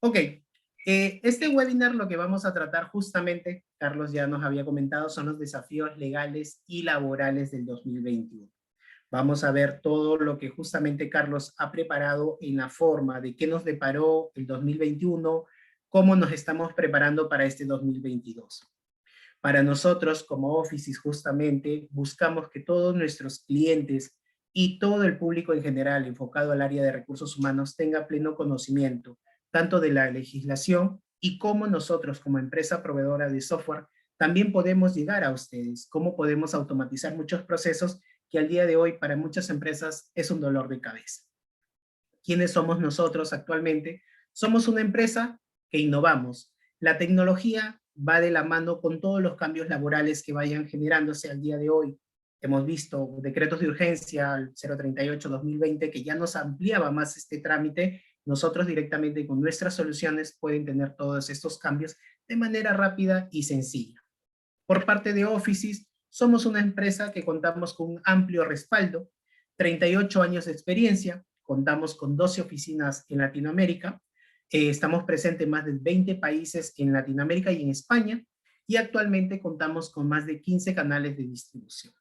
Ok, este webinar lo que vamos a tratar justamente, Carlos ya nos había comentado, son los desafíos legales y laborales del 2021. Vamos a ver todo lo que justamente Carlos ha preparado en la forma de qué nos deparó el 2021, cómo nos estamos preparando para este 2022. Para nosotros, como Offices, justamente, buscamos que todos nuestros clientes y todo el público en general enfocado al área de recursos humanos tenga pleno conocimiento, tanto de la legislación y cómo nosotros, como empresa proveedora de software, también podemos llegar a ustedes, cómo podemos automatizar muchos procesos que al día de hoy para muchas empresas es un dolor de cabeza. ¿Quiénes somos nosotros actualmente? Somos una empresa que innovamos. La tecnología va de la mano con todos los cambios laborales que vayan generándose al día de hoy. Hemos visto decretos de urgencia, el 038-2020, que ya nos ampliaba más este trámite. Nosotros directamente con nuestras soluciones pueden tener todos estos cambios de manera rápida y sencilla. Por parte de Offices, somos una empresa que contamos con un amplio respaldo, 38 años de experiencia, contamos con 12 oficinas en Latinoamérica, estamos presentes en más de 20 países en Latinoamérica y en España, y actualmente contamos con más de 15 canales de distribución.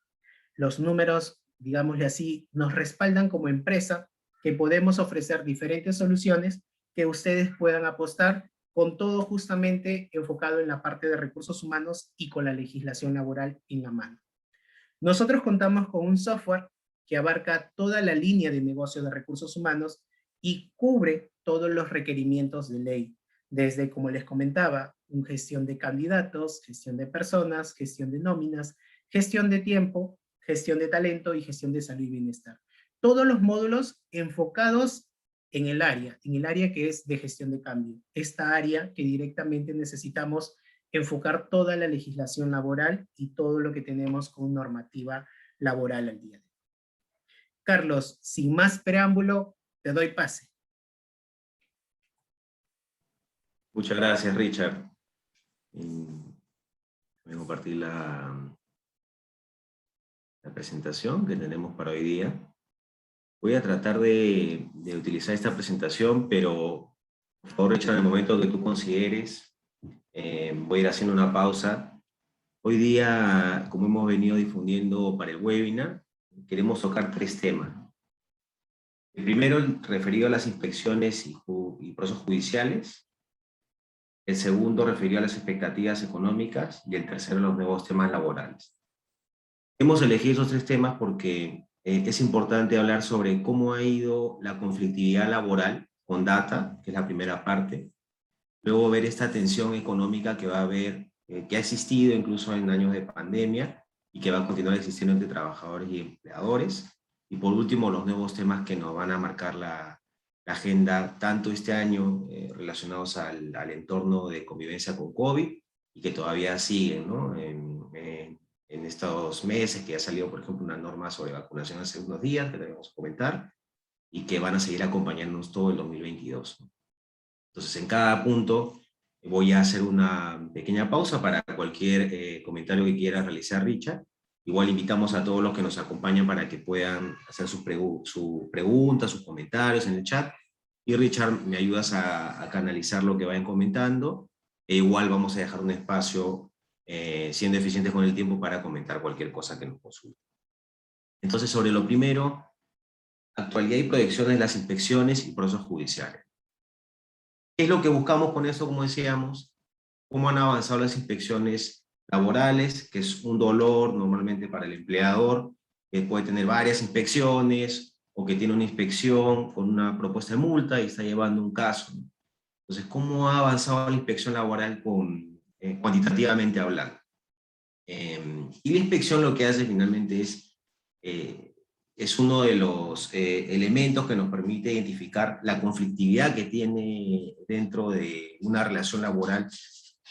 Los números, digámosle así, nos respaldan como empresa que podemos ofrecer diferentes soluciones que ustedes puedan apostar con todo justamente enfocado en la parte de recursos humanos y con la legislación laboral en la mano. Nosotros contamos con un software que abarca toda la línea de negocio de recursos humanos y cubre todos los requerimientos de ley, desde, como les comentaba, gestión de candidatos, gestión de personas, gestión de nóminas, gestión de tiempo, gestión de talento y gestión de salud y bienestar. Todos los módulos enfocados en el área que es de gestión de cambio, esta área que directamente necesitamos enfocar toda la legislación laboral y todo lo que tenemos con normativa laboral al día de hoy. Carlos, sin más preámbulo, te doy pase. Muchas gracias, Richard. Voy a compartir la presentación que tenemos para hoy día. Voy a tratar de utilizar esta presentación, pero por favor, Richard, en el momento que tú consideres, voy a ir haciendo una pausa. Hoy día, como hemos venido difundiendo para el webinar, queremos tocar 3 temas. El primero, referido a las inspecciones y procesos judiciales. El segundo, referido a las expectativas económicas. Y el tercero, los nuevos temas laborales. Hemos elegido esos 3 temas porque es importante hablar sobre cómo ha ido la conflictividad laboral con data, que es la primera parte. Luego ver esta tensión económica que va a haber, que ha existido incluso en años de pandemia y que va a continuar existiendo entre trabajadores y empleadores. Y por último, los nuevos temas que nos van a marcar la agenda tanto este año relacionados al entorno de convivencia con COVID y que todavía siguen, ¿no? En estos meses, que ya salió, por ejemplo, una norma sobre vacunación hace unos días, que debemos comentar, y que van a seguir acompañándonos todo el 2022. Entonces, en cada punto voy a hacer una pequeña pausa para cualquier comentario que quiera realizar Richard. Igual invitamos a todos los que nos acompañan para que puedan hacer sus preguntas, sus comentarios en el chat. Y Richard, me ayudas a canalizar lo que vayan comentando. E igual vamos a dejar un espacio siendo eficientes con el tiempo para comentar cualquier cosa que nos consulte. Entonces, sobre lo primero, actualidad y proyecciones de las inspecciones y procesos judiciales. ¿Qué es lo que buscamos con eso, como decíamos? ¿Cómo han avanzado las inspecciones laborales? Que es un dolor normalmente para el empleador, que puede tener varias inspecciones, o que tiene una inspección con una propuesta de multa y está llevando un caso. Entonces, ¿cómo ha avanzado la inspección laboral cuantitativamente hablando? Y la inspección lo que hace finalmente es uno de los elementos que nos permite identificar la conflictividad que tiene dentro de una relación laboral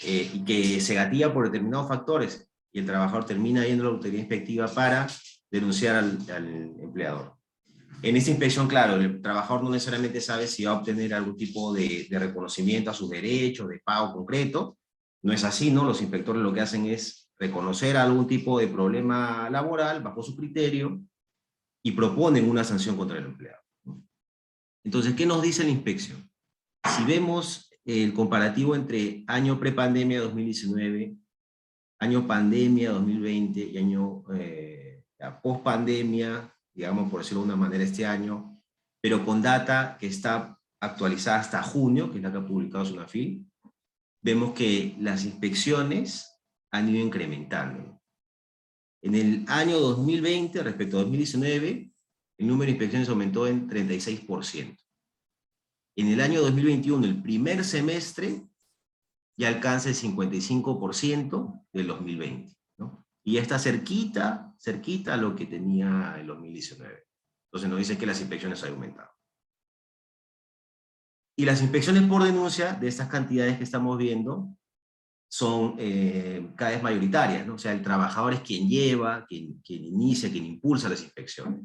y que se gatilla por determinados factores y el trabajador termina yendo a la autoridad inspectiva para denunciar al empleador. En esta inspección, claro, el trabajador no necesariamente sabe si va a obtener algún tipo de reconocimiento a sus derechos, de pago concreto. No es así, ¿no? Los inspectores lo que hacen es reconocer algún tipo de problema laboral bajo su criterio y proponen una sanción contra el empleado. Entonces, ¿qué nos dice la inspección? Si vemos el comparativo entre año prepandemia 2019, año pandemia 2020 y año post-pandemia, digamos por decirlo de una manera este año, pero con data que está actualizada hasta junio, que es la que ha publicado SUNAFIL, vemos que las inspecciones han ido incrementando. En el año 2020 respecto a 2019, el número de inspecciones aumentó en 36%. En el año 2021, el primer semestre, ya alcanza el 55% del 2020, ¿no? Y ya está cerquita a lo que tenía el 2019. Entonces nos dice que las inspecciones han aumentado. Y las inspecciones por denuncia de estas cantidades que estamos viendo son cada vez mayoritarias, ¿no? O sea, el trabajador es quien lleva, quien inicia, quien impulsa las inspecciones.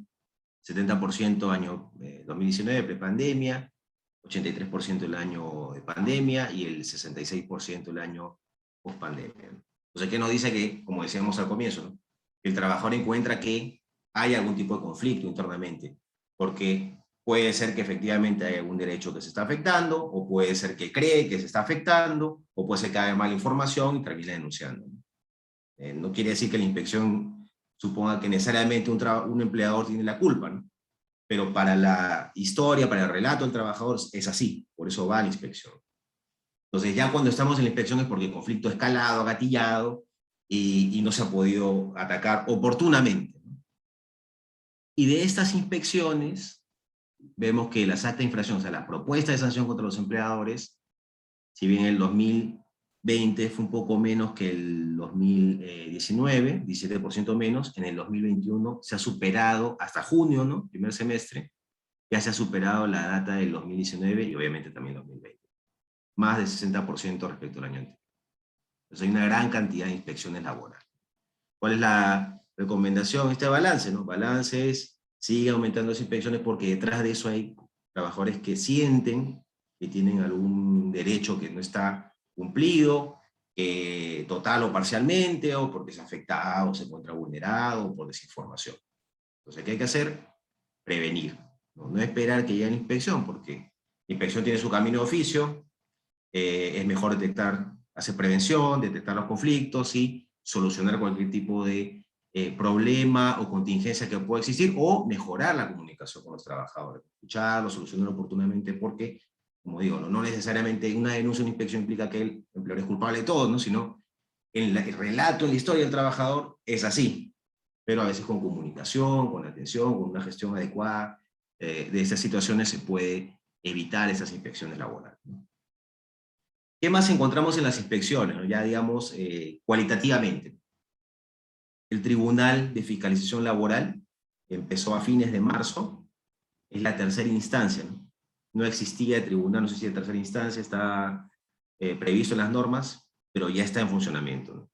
70% año 2019, prepandemia, 83% el año de pandemia y el 66% el año post-pandemia. Entonces, ¿qué nos dice? Que, como decíamos al comienzo, ¿no? El trabajador encuentra que hay algún tipo de conflicto internamente, porque puede ser que efectivamente hay algún derecho que se está afectando, o puede ser que cree que se está afectando, o puede ser que haya mala información y termina denunciando. No quiere decir que la inspección suponga que necesariamente un empleador tiene la culpa, ¿no? Pero para la historia, para el relato del trabajador es así, por eso va a la inspección. Entonces ya cuando estamos en la inspección es porque el conflicto ha escalado, agatillado, y no se ha podido atacar oportunamente, ¿no? Y de estas inspecciones vemos que las actas de infracción, o sea, la propuesta de sanción contra los empleadores, si bien el 2020 fue un poco menos que el 2019, 17% menos, en el 2021 se ha superado hasta junio, ¿no? Primer semestre, ya se ha superado la data del 2019 y obviamente también el 2020. Más del 60% respecto al año anterior. Entonces hay una gran cantidad de inspecciones laborales. ¿Cuál es la recomendación? Este balance, ¿no? Balance es, sigue aumentando las inspecciones porque detrás de eso hay trabajadores que sienten que tienen algún derecho que no está cumplido, total o parcialmente, o porque se ha afectado, o se encuentra vulnerado, o por desinformación. Entonces, ¿qué hay que hacer? Prevenir. No esperar que llegue la inspección, porque la inspección tiene su camino de oficio, es mejor detectar, hacer prevención, detectar los conflictos y solucionar cualquier tipo de problema o contingencia que pueda existir, o mejorar la comunicación con los trabajadores, escucharlos, solucionar oportunamente, porque, como digo, no necesariamente una denuncia o una inspección implica que el empleador es culpable de todo, ¿no? Sino el relato, en la historia del trabajador es así, pero a veces con comunicación, con atención, con una gestión adecuada de estas situaciones se puede evitar esas inspecciones laborales, ¿no? ¿Qué más encontramos en las inspecciones, ¿no? Ya digamos cualitativamente? El Tribunal de Fiscalización Laboral empezó a fines de marzo, es la tercera instancia, ¿no? No existía el tribunal, no sé si de tercera instancia está previsto en las normas, pero ya está en funcionamiento, ¿no?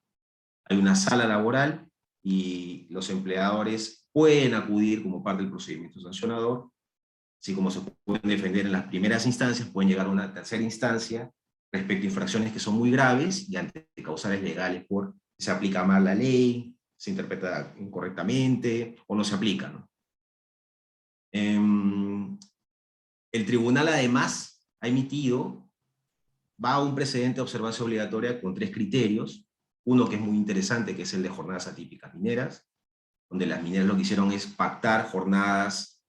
Hay una sala laboral y los empleadores pueden acudir como parte del procedimiento sancionador, así como se pueden defender en las primeras instancias, pueden llegar a una tercera instancia respecto a infracciones que son muy graves y ante causales legales por se aplica mal la ley, se interpreta incorrectamente o no se aplica, ¿no? El tribunal además ha emitido, va a un precedente de observancia obligatoria con 3 criterios, uno que es muy interesante, que es el de jornadas atípicas mineras, donde las mineras lo que hicieron es pactar jornadas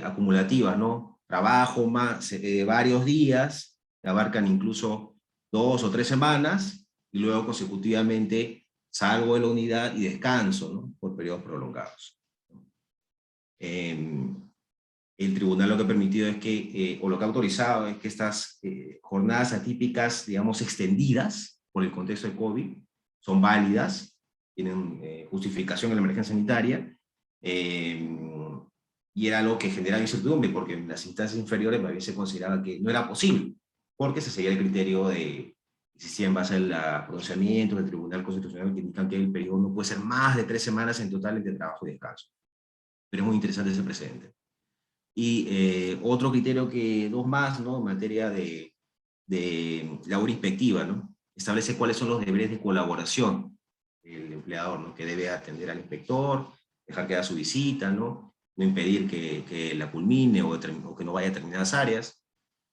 acumulativas, ¿no? Trabajo más varios días, que abarcan incluso 2 o 3 semanas, y luego consecutivamente salgo de la unidad y descanso, ¿no? Por periodos prolongados. El tribunal lo que ha permitido es que, o lo que ha autorizado es que estas jornadas atípicas, digamos, extendidas por el contexto de COVID, son válidas, tienen justificación en la emergencia sanitaria, y era algo que generaba incertidumbre, porque en las instancias inferiores más bien se consideraba que no era posible, porque se seguía el criterio de, existía en base al pronunciamiento del Tribunal Constitucional que indican que el periodo no puede ser más de 3 semanas en total entre trabajo y descanso. Pero es muy interesante ese precedente. Y otro criterio que, 2 más, ¿no? En materia de labor inspectiva, ¿no? Establece cuáles son los deberes de colaboración del empleador, ¿no? Que debe atender al inspector, dejar que haga su visita, ¿no? No impedir que la culmine o que no vaya a determinadas áreas.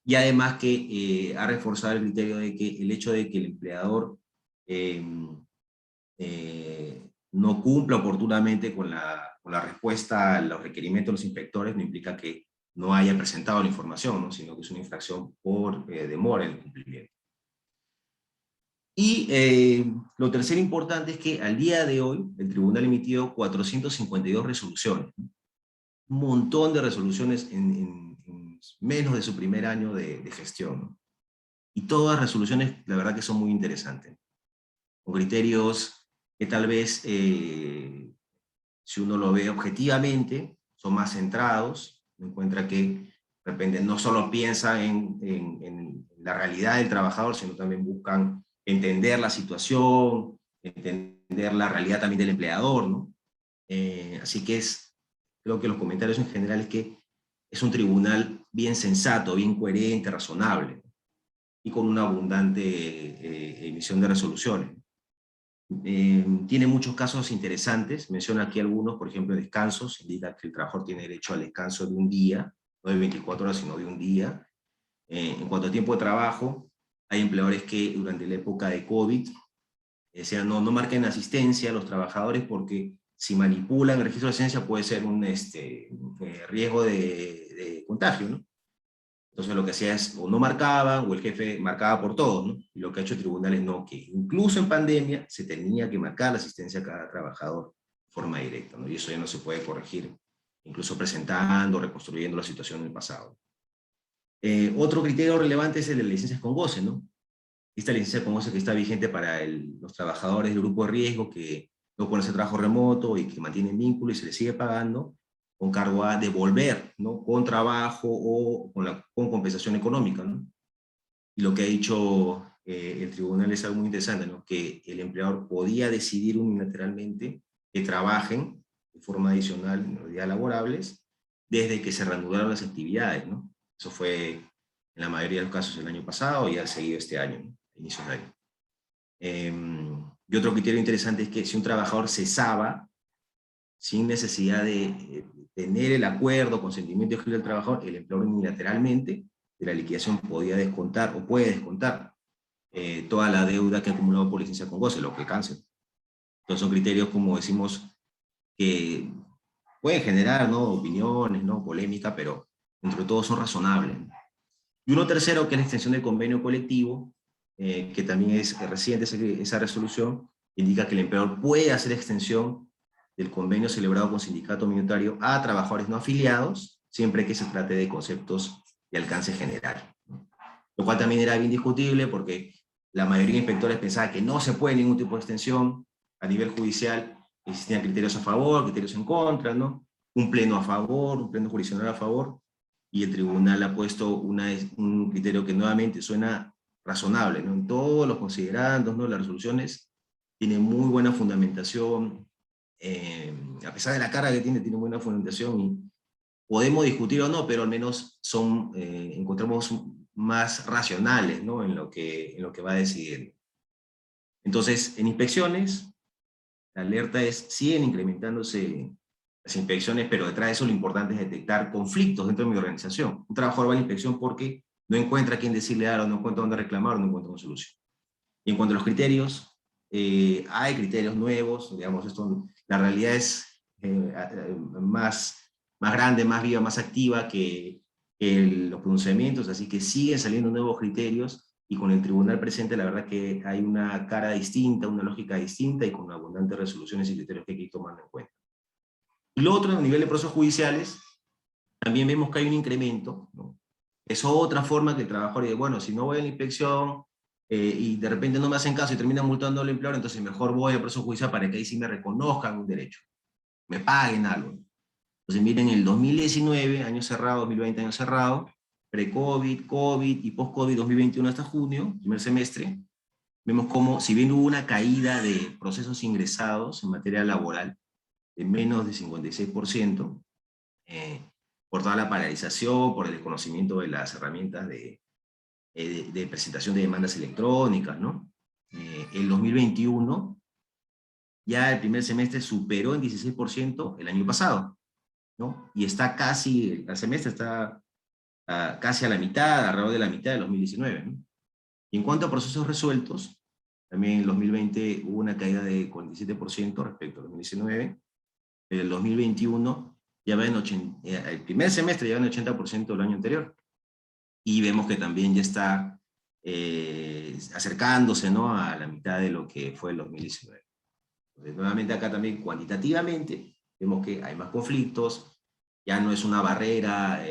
y además que ha reforzado el criterio de que el hecho de que el empleador eh, no cumpla oportunamente con la respuesta a los requerimientos de los inspectores no implica que no haya presentado la información, ¿no? Sino que es una infracción por demora en el cumplimiento. Y lo tercero importante es que al día de hoy el tribunal emitió 452 resoluciones, ¿no? Un montón de resoluciones en menos de su primer año de gestión, ¿no? Y todas resoluciones, la verdad que son muy interesantes, con criterios que tal vez, si uno lo ve objetivamente, son más centrados, encuentra que de repente no solo piensa en la realidad del trabajador, sino también buscan entender la situación, entender la realidad también del empleador, ¿no? Así que creo que los comentarios en general es que es un tribunal bien sensato, bien coherente, razonable, y con una abundante emisión de resoluciones. Tiene muchos casos interesantes, menciona aquí algunos, por ejemplo, descansos, indica que el trabajador tiene derecho al descanso de un día, no de 24 horas, sino de un día. En cuanto a tiempo de trabajo, hay empleadores que durante la época de COVID decían no marquen asistencia a los trabajadores porque si manipulan el registro de asistencia puede ser un riesgo de contagio, ¿no? Entonces lo que hacía es, o no marcaban, o el jefe marcaba por todos, ¿no? Y lo que ha hecho el tribunal es no, que incluso en pandemia se tenía que marcar la asistencia a cada trabajador de forma directa, ¿no? Y eso ya no se puede corregir, incluso presentando, reconstruyendo la situación del pasado. Otro criterio relevante es el de licencias con goce, ¿no? Esta licencia con goce que está vigente para los trabajadores del grupo de riesgo que no pueden hacer trabajo remoto y que mantienen vínculo y se les sigue pagando, con cargo a devolver, ¿no? Con trabajo o con compensación económica, ¿no? Y lo que ha dicho el tribunal es algo muy interesante, ¿no? Que el empleador podía decidir unilateralmente que trabajen de forma adicional en los días laborables desde que se reanudaron las actividades, ¿no? Eso fue en la mayoría de los casos el año pasado y ha seguido este año, ¿no? Inicio de año. Y otro criterio interesante es que si un trabajador cesaba sin necesidad de tener el acuerdo, consentimiento del trabajador, el empleador unilateralmente de la liquidación podía descontar o puede descontar toda la deuda que ha acumulado por licencia con goce, lo que canse. Entonces son criterios, como decimos, que pueden generar, ¿no? Opiniones, ¿no? Polémica, pero entre todos son razonables. Y uno tercero, que es la extensión del convenio colectivo, que también es reciente esa resolución, indica que el empleador puede hacer extensión del convenio celebrado con sindicato minoritario a trabajadores no afiliados, siempre que se trate de conceptos de alcance general, ¿no? Lo cual también era bien discutible porque la mayoría de inspectores pensaba que no se puede ningún tipo de extensión. A nivel judicial existían criterios a favor, criterios en contra, ¿no? Un pleno a favor, un pleno jurisdiccional a favor, y el tribunal ha puesto un criterio que nuevamente suena razonable, ¿no? En todos los considerandos, ¿no? Las resoluciones tienen muy buena fundamentación, a pesar de la carga que tiene buena fundamentación, y podemos discutir o no, pero al menos encontramos más racionales, ¿no? En lo que va a decidir. Entonces, en inspecciones, la alerta es, siguen incrementándose las inspecciones, pero detrás de eso lo importante es detectar conflictos dentro de mi organización. Un trabajador va a la inspección porque no encuentra a quién decirle algo, no encuentra dónde reclamar, no encuentra una solución. Y en cuanto a los criterios, hay criterios nuevos, digamos, la realidad es más grande, más viva, más activa que los pronunciamientos, así que siguen saliendo nuevos criterios, y con el tribunal presente la verdad que hay una cara distinta, una lógica distinta, y con abundantes resoluciones y criterios que hay que ir tomando en cuenta. Y lo otro, a nivel de procesos judiciales, también vemos que hay un incremento, ¿no? Es otra forma que el trabajador dice, bueno, si no voy a la inspección y de repente no me hacen caso y terminan multando al empleador, entonces mejor voy al proceso judicial para que ahí sí me reconozcan un derecho, me paguen algo. Entonces miren, el 2019, año cerrado, 2020, año cerrado, pre-COVID, COVID y post-COVID 2021 hasta junio, primer semestre, vemos como, si bien hubo una caída de procesos ingresados en materia laboral de menos de 56%, por toda la paralización, por el desconocimiento de las herramientas de presentación de demandas electrónicas, ¿no? El 2021, ya el primer semestre superó en 16% el año pasado, ¿no? Y está casi, el semestre está casi a la mitad, alrededor de la mitad de 2019, ¿no? Y en cuanto a procesos resueltos, también en 2020 hubo una caída de 47% respecto a 2019. En el 2021 ya va en el primer semestre ya va en 80% del año anterior. Y vemos que también ya está acercándose, ¿no?, a la mitad de lo que fue el 2019. Entonces, nuevamente acá también cuantitativamente vemos que hay más conflictos, ya no es una barrera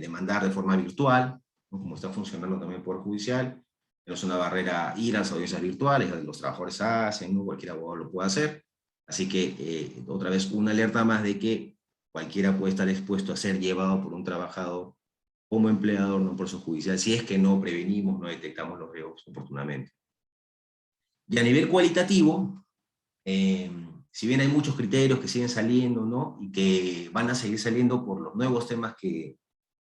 demandar de forma virtual, ¿no?, como está funcionando también el Poder Judicial, no es una barrera ir a las audiencias virtuales, los trabajadores hacen, ¿no?, cualquier abogado lo puede hacer. Así que, otra vez, una alerta más de que cualquiera puede estar expuesto a ser llevado por un trabajador como empleador, no por su judicial, si es que no prevenimos, no detectamos los riesgos oportunamente. Y a nivel cualitativo, si bien hay muchos criterios que siguen saliendo, ¿no?, y que van a seguir saliendo por los nuevos temas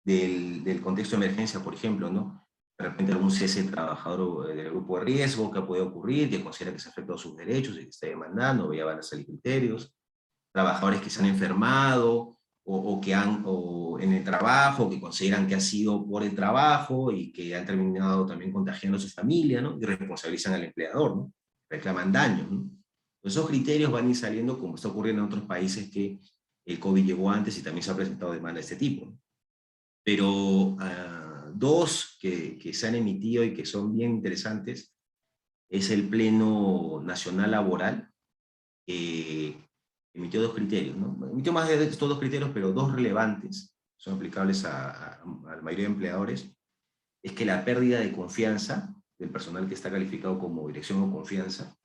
del contexto de emergencia, por ejemplo, ¿no?, de repente algún cese de trabajador del grupo de riesgo que puede ocurrir, que considera que se afectó sus derechos y que está demandando, ya van a salir criterios, trabajadores que se han enfermado, o en el trabajo, que consideran que ha sido por el trabajo y que han terminado también contagiando a su familia, ¿no?, y responsabilizan al empleador, ¿no?, reclaman daños, ¿no? Esos criterios van a ir saliendo, como está ocurriendo en otros países que el COVID llegó antes y también se ha presentado demanda de este tipo, ¿no? Pero dos que se han emitido y que son bien interesantes es el Pleno Nacional Laboral, que emitió dos criterios, ¿no? Emitió más de estos dos criterios, pero dos relevantes, son aplicables a la mayoría de empleadores, es que la pérdida de confianza del personal que está calificado como dirección o confianza,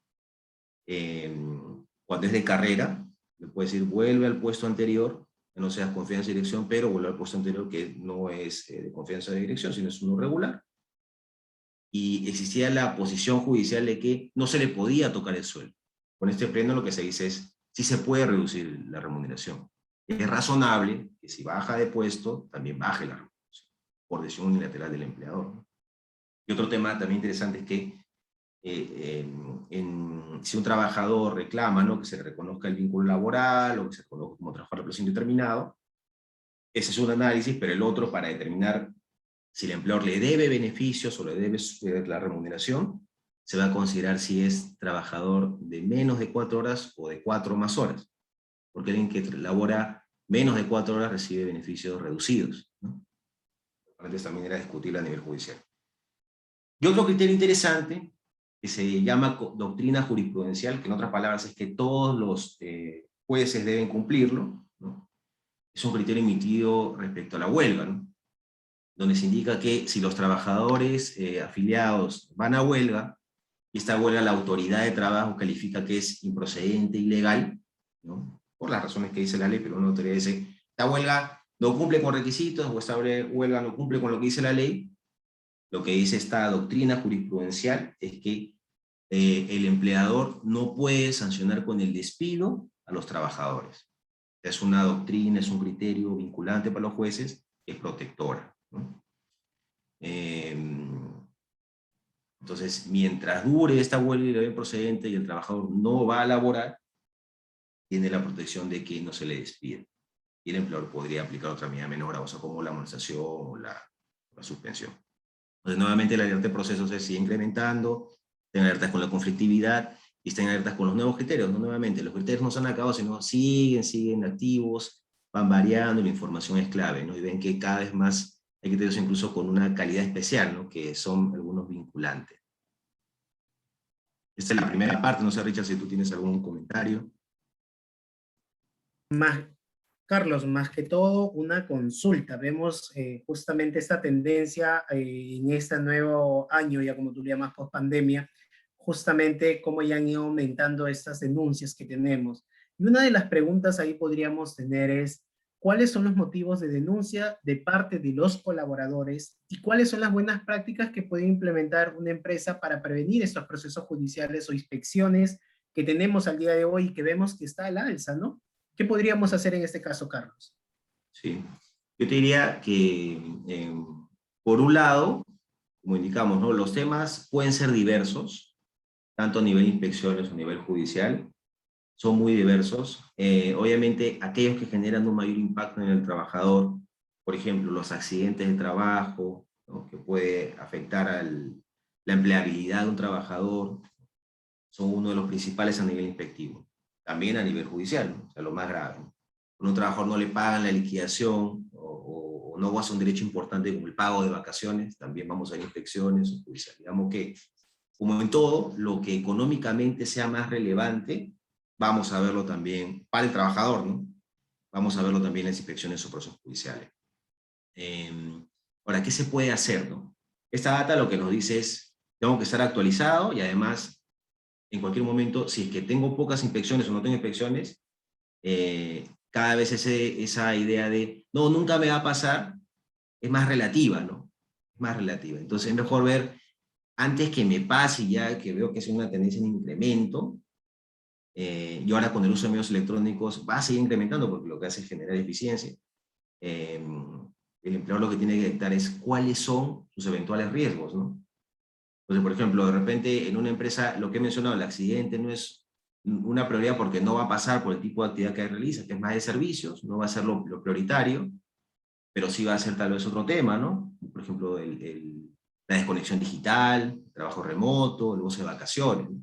cuando es de carrera, le puede decir vuelve al puesto anterior, que no seas confianza y dirección, pero vuelve al puesto anterior que no es de confianza de dirección, sino es uno regular. Y existía la posición judicial de que no se le podía tocar el sueldo. Con este pleno lo que se dice es, sí se puede reducir la remuneración. Es razonable que si baja de puesto, también baje la remuneración, por decisión unilateral del empleador, ¿no? Y otro tema también interesante es que si un trabajador reclama, ¿no?, que se le reconozca el vínculo laboral o que se reconozca como trabajador a plazo indeterminado, ese es un análisis, pero el otro para determinar si el empleador le debe beneficios o le debe la remuneración, se va a considerar si es trabajador de menos de 4 horas o de 4 más horas, porque alguien que labora menos de 4 horas recibe beneficios reducidos, ¿no? Antes también era discutible a nivel judicial. Y otro criterio interesante, que se llama doctrina jurisprudencial, que en otras palabras es que todos los jueces deben cumplirlo, ¿no?, es un criterio emitido respecto a la huelga, ¿no?, donde se indica que si los trabajadores afiliados van a huelga, y esta huelga la autoridad de trabajo califica que es improcedente, ilegal, ¿no?, por las razones que dice la ley, pero una autoridad dice, esta huelga no cumple con requisitos, o esta huelga no cumple con lo que dice la ley, lo que dice esta doctrina jurisprudencial es que el empleador no puede sancionar con el despido a los trabajadores. Es una doctrina, es un criterio vinculante para los jueces, que es protectora, ¿no? Entonces, mientras dure esta huelga ilegal procedente y el trabajador no va a laborar, tiene la protección de que no se le despide. Y el empleador podría aplicar otra medida menor, o sea, como la amonestación o la suspensión. Entonces, nuevamente, la alerta de procesos se sigue incrementando, estén alertas con la conflictividad y estén alertas con los nuevos criterios, ¿no? Nuevamente, los criterios no se han acabado, sino siguen activos, van variando y la información es clave, ¿no? Y ven que cada vez más hay criterios incluso con una calidad especial, ¿no?, que son algunos vinculantes. Esta es la primera parte, no sé, Richard, si tú tienes algún comentario. Carlos, más que todo una consulta. Vemos justamente esta tendencia en este nuevo año, ya como tú le llamas, post pandemia, justamente cómo ya han ido aumentando estas denuncias que tenemos. Y una de las preguntas ahí podríamos tener es, ¿cuáles son los motivos de denuncia de parte de los colaboradores y cuáles son las buenas prácticas que puede implementar una empresa para prevenir estos procesos judiciales o inspecciones que tenemos al día de hoy y que vemos que está a la alza, ¿no? ¿Qué podríamos hacer en este caso, Carlos? Sí, yo te diría que, por un lado, como indicamos, ¿no?, los temas pueden ser diversos, tanto a nivel inspecciones o a nivel judicial, son muy diversos. Obviamente, aquellos que generan un mayor impacto en el trabajador por ejemplo, los accidentes de trabajo, ¿no?, que puede afectar la empleabilidad de un trabajador, son uno de los principales a nivel inspectivo. También a nivel judicial, ¿no? O sea, lo más grave, ¿no? Cuando un trabajador no le pagan la liquidación o no goza un derecho importante como el pago de vacaciones, también vamos a ver inspecciones o judicial. Digamos que, como en todo, lo que económicamente sea más relevante, vamos a verlo también para el trabajador, ¿no? Vamos a verlo también en las inspecciones o procesos judiciales. Ahora, ¿qué se puede hacer, no? Esta data lo que nos dice es, tengo que estar actualizado y además, en cualquier momento, si es que tengo pocas inspecciones o no tengo inspecciones, cada vez esa idea de, no, nunca me va a pasar, es más relativa, ¿no? Es más relativa. Entonces es mejor ver, antes que me pase ya, que veo que es una tendencia en incremento, y ahora con el uso de medios electrónicos va a seguir incrementando porque lo que hace es generar eficiencia. El empleador lo que tiene que detectar es cuáles son sus eventuales riesgos, ¿no? Entonces, por ejemplo, de repente en una empresa, lo que he mencionado, el accidente no es una prioridad porque no va a pasar por el tipo de actividad que realiza, que es más de servicios, no va a ser lo prioritario, pero sí va a ser tal vez otro tema, ¿no? Por ejemplo, la desconexión digital, el trabajo remoto, el goce de vacaciones, ¿no?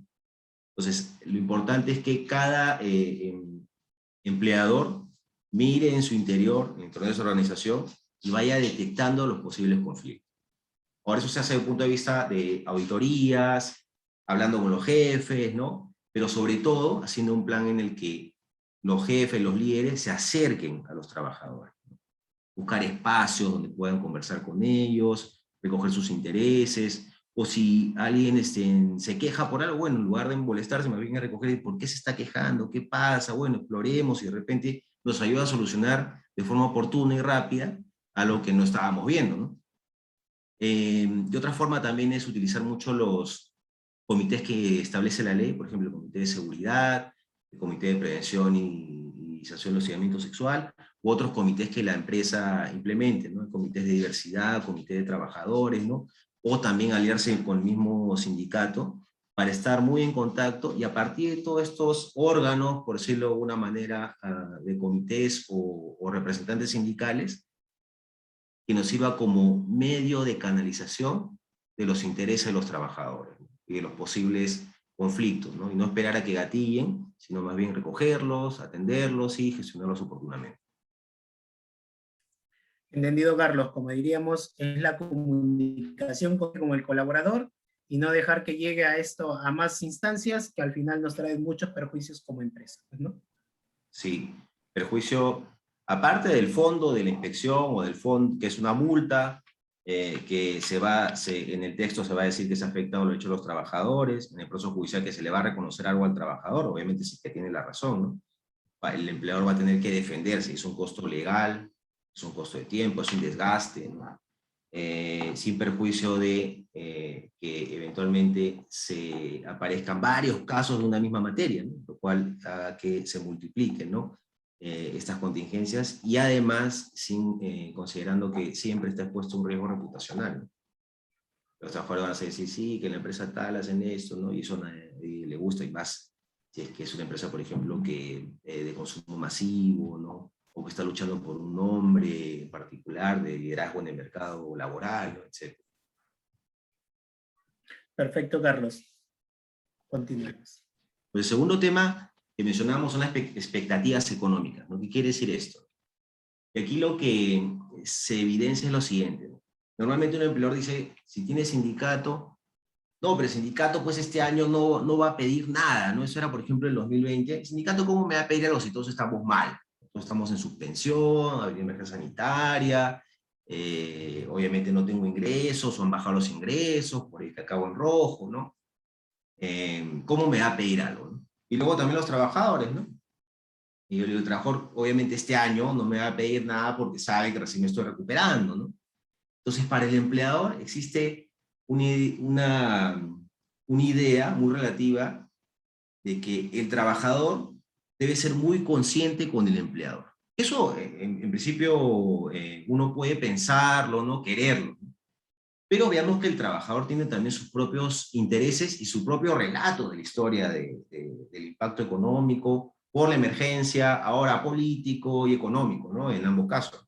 Entonces, lo importante es que cada empleador mire en su interior, en el interior de su organización, y vaya detectando los posibles conflictos. Ahora eso se hace desde el punto de vista de auditorías, hablando con los jefes, ¿no? Pero sobre todo haciendo un plan en el que los jefes, los líderes se acerquen a los trabajadores, ¿no? Buscar espacios donde puedan conversar con ellos, recoger sus intereses, o si alguien se queja por algo, bueno, en lugar de molestarse, más bien a recoger por qué se está quejando, qué pasa, bueno, exploremos y de repente nos ayuda a solucionar de forma oportuna y rápida algo que no estábamos viendo, ¿no? De otra forma también es utilizar mucho los comités que establece la ley, por ejemplo, el Comité de Seguridad, el Comité de Prevención y Sanción del Hostigamiento Sexual, u otros comités que la empresa implemente, ¿no? Comités de diversidad, comité de trabajadores, ¿no? O también aliarse con el mismo sindicato para estar muy en contacto y a partir de todos estos órganos, por decirlo de alguna manera, de comités o representantes sindicales, que nos sirva como medio de canalización de los intereses de los trabajadores, ¿no? Y de los posibles conflictos, ¿no? Y no esperar a que gatillen, sino más bien recogerlos, atenderlos y gestionarlos oportunamente. Entendido, Carlos, como diríamos, es la comunicación con el colaborador y no dejar que llegue a esto a más instancias que al final nos traen muchos perjuicios como empresa, ¿no? Sí, perjuicio, aparte del fondo de la inspección o del fondo, que es una multa, que en el texto se va a decir que se afecta a lo hecho de los trabajadores, en el proceso judicial que se le va a reconocer algo al trabajador, obviamente sí que tiene la razón, ¿no? El empleador va a tener que defenderse, es un costo legal, es un costo de tiempo, es un desgaste, ¿no? Sin perjuicio de que eventualmente se aparezcan varios casos de una misma materia, ¿no? Lo cual haga que se multipliquen, ¿no? Estas contingencias y además considerando que siempre está expuesto un riesgo reputacional, ¿no? Los trabajadores van a decir, sí, que en la empresa tal hacen esto, ¿no? Y eso a nadie le gusta y más si es que es una empresa, por ejemplo, que de consumo masivo, ¿no? O que está luchando por un nombre particular de liderazgo en el mercado laboral, ¿no? Etc. Perfecto, Carlos. Continuemos. El segundo tema que mencionábamos son las expectativas económicas, ¿no? ¿Qué quiere decir esto? Y aquí lo que se evidencia es lo siguiente, ¿no? Normalmente un empleador dice, si tiene sindicato, no, pero el sindicato pues este año no va a pedir nada, ¿no? Eso era, por ejemplo, en 2020. ¿El sindicato cómo me va a pedir algo si todos estamos mal? Todos estamos en suspensión, ha habido emergencia sanitaria, obviamente no tengo ingresos o han bajado los ingresos, por ahí que acabo en rojo, ¿no? ¿Cómo me va a pedir algo, ¿no? Y luego también los trabajadores, ¿no? Y yo le digo, el trabajador obviamente este año no me va a pedir nada porque sabe que recién me estoy recuperando, ¿no? Entonces, para el empleador existe una idea muy relativa de que el trabajador debe ser muy consciente con el empleador. Eso, en principio, uno puede pensarlo, ¿no? Quererlo. Pero veamos que el trabajador tiene también sus propios intereses y su propio relato de la historia del impacto económico por la emergencia, ahora político y económico, ¿no? En ambos casos.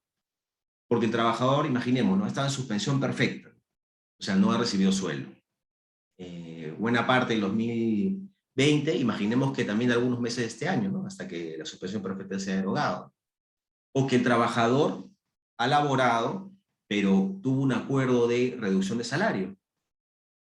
Porque el trabajador, imaginemos, ¿no? Estaba en suspensión perfecta, o sea, no ha recibido sueldo. Buena parte del 2020, imaginemos que también algunos meses de este año, ¿no? Hasta que la suspensión perfecta sea derogada. O que el trabajador ha laborado, pero tuvo un acuerdo de reducción de salario.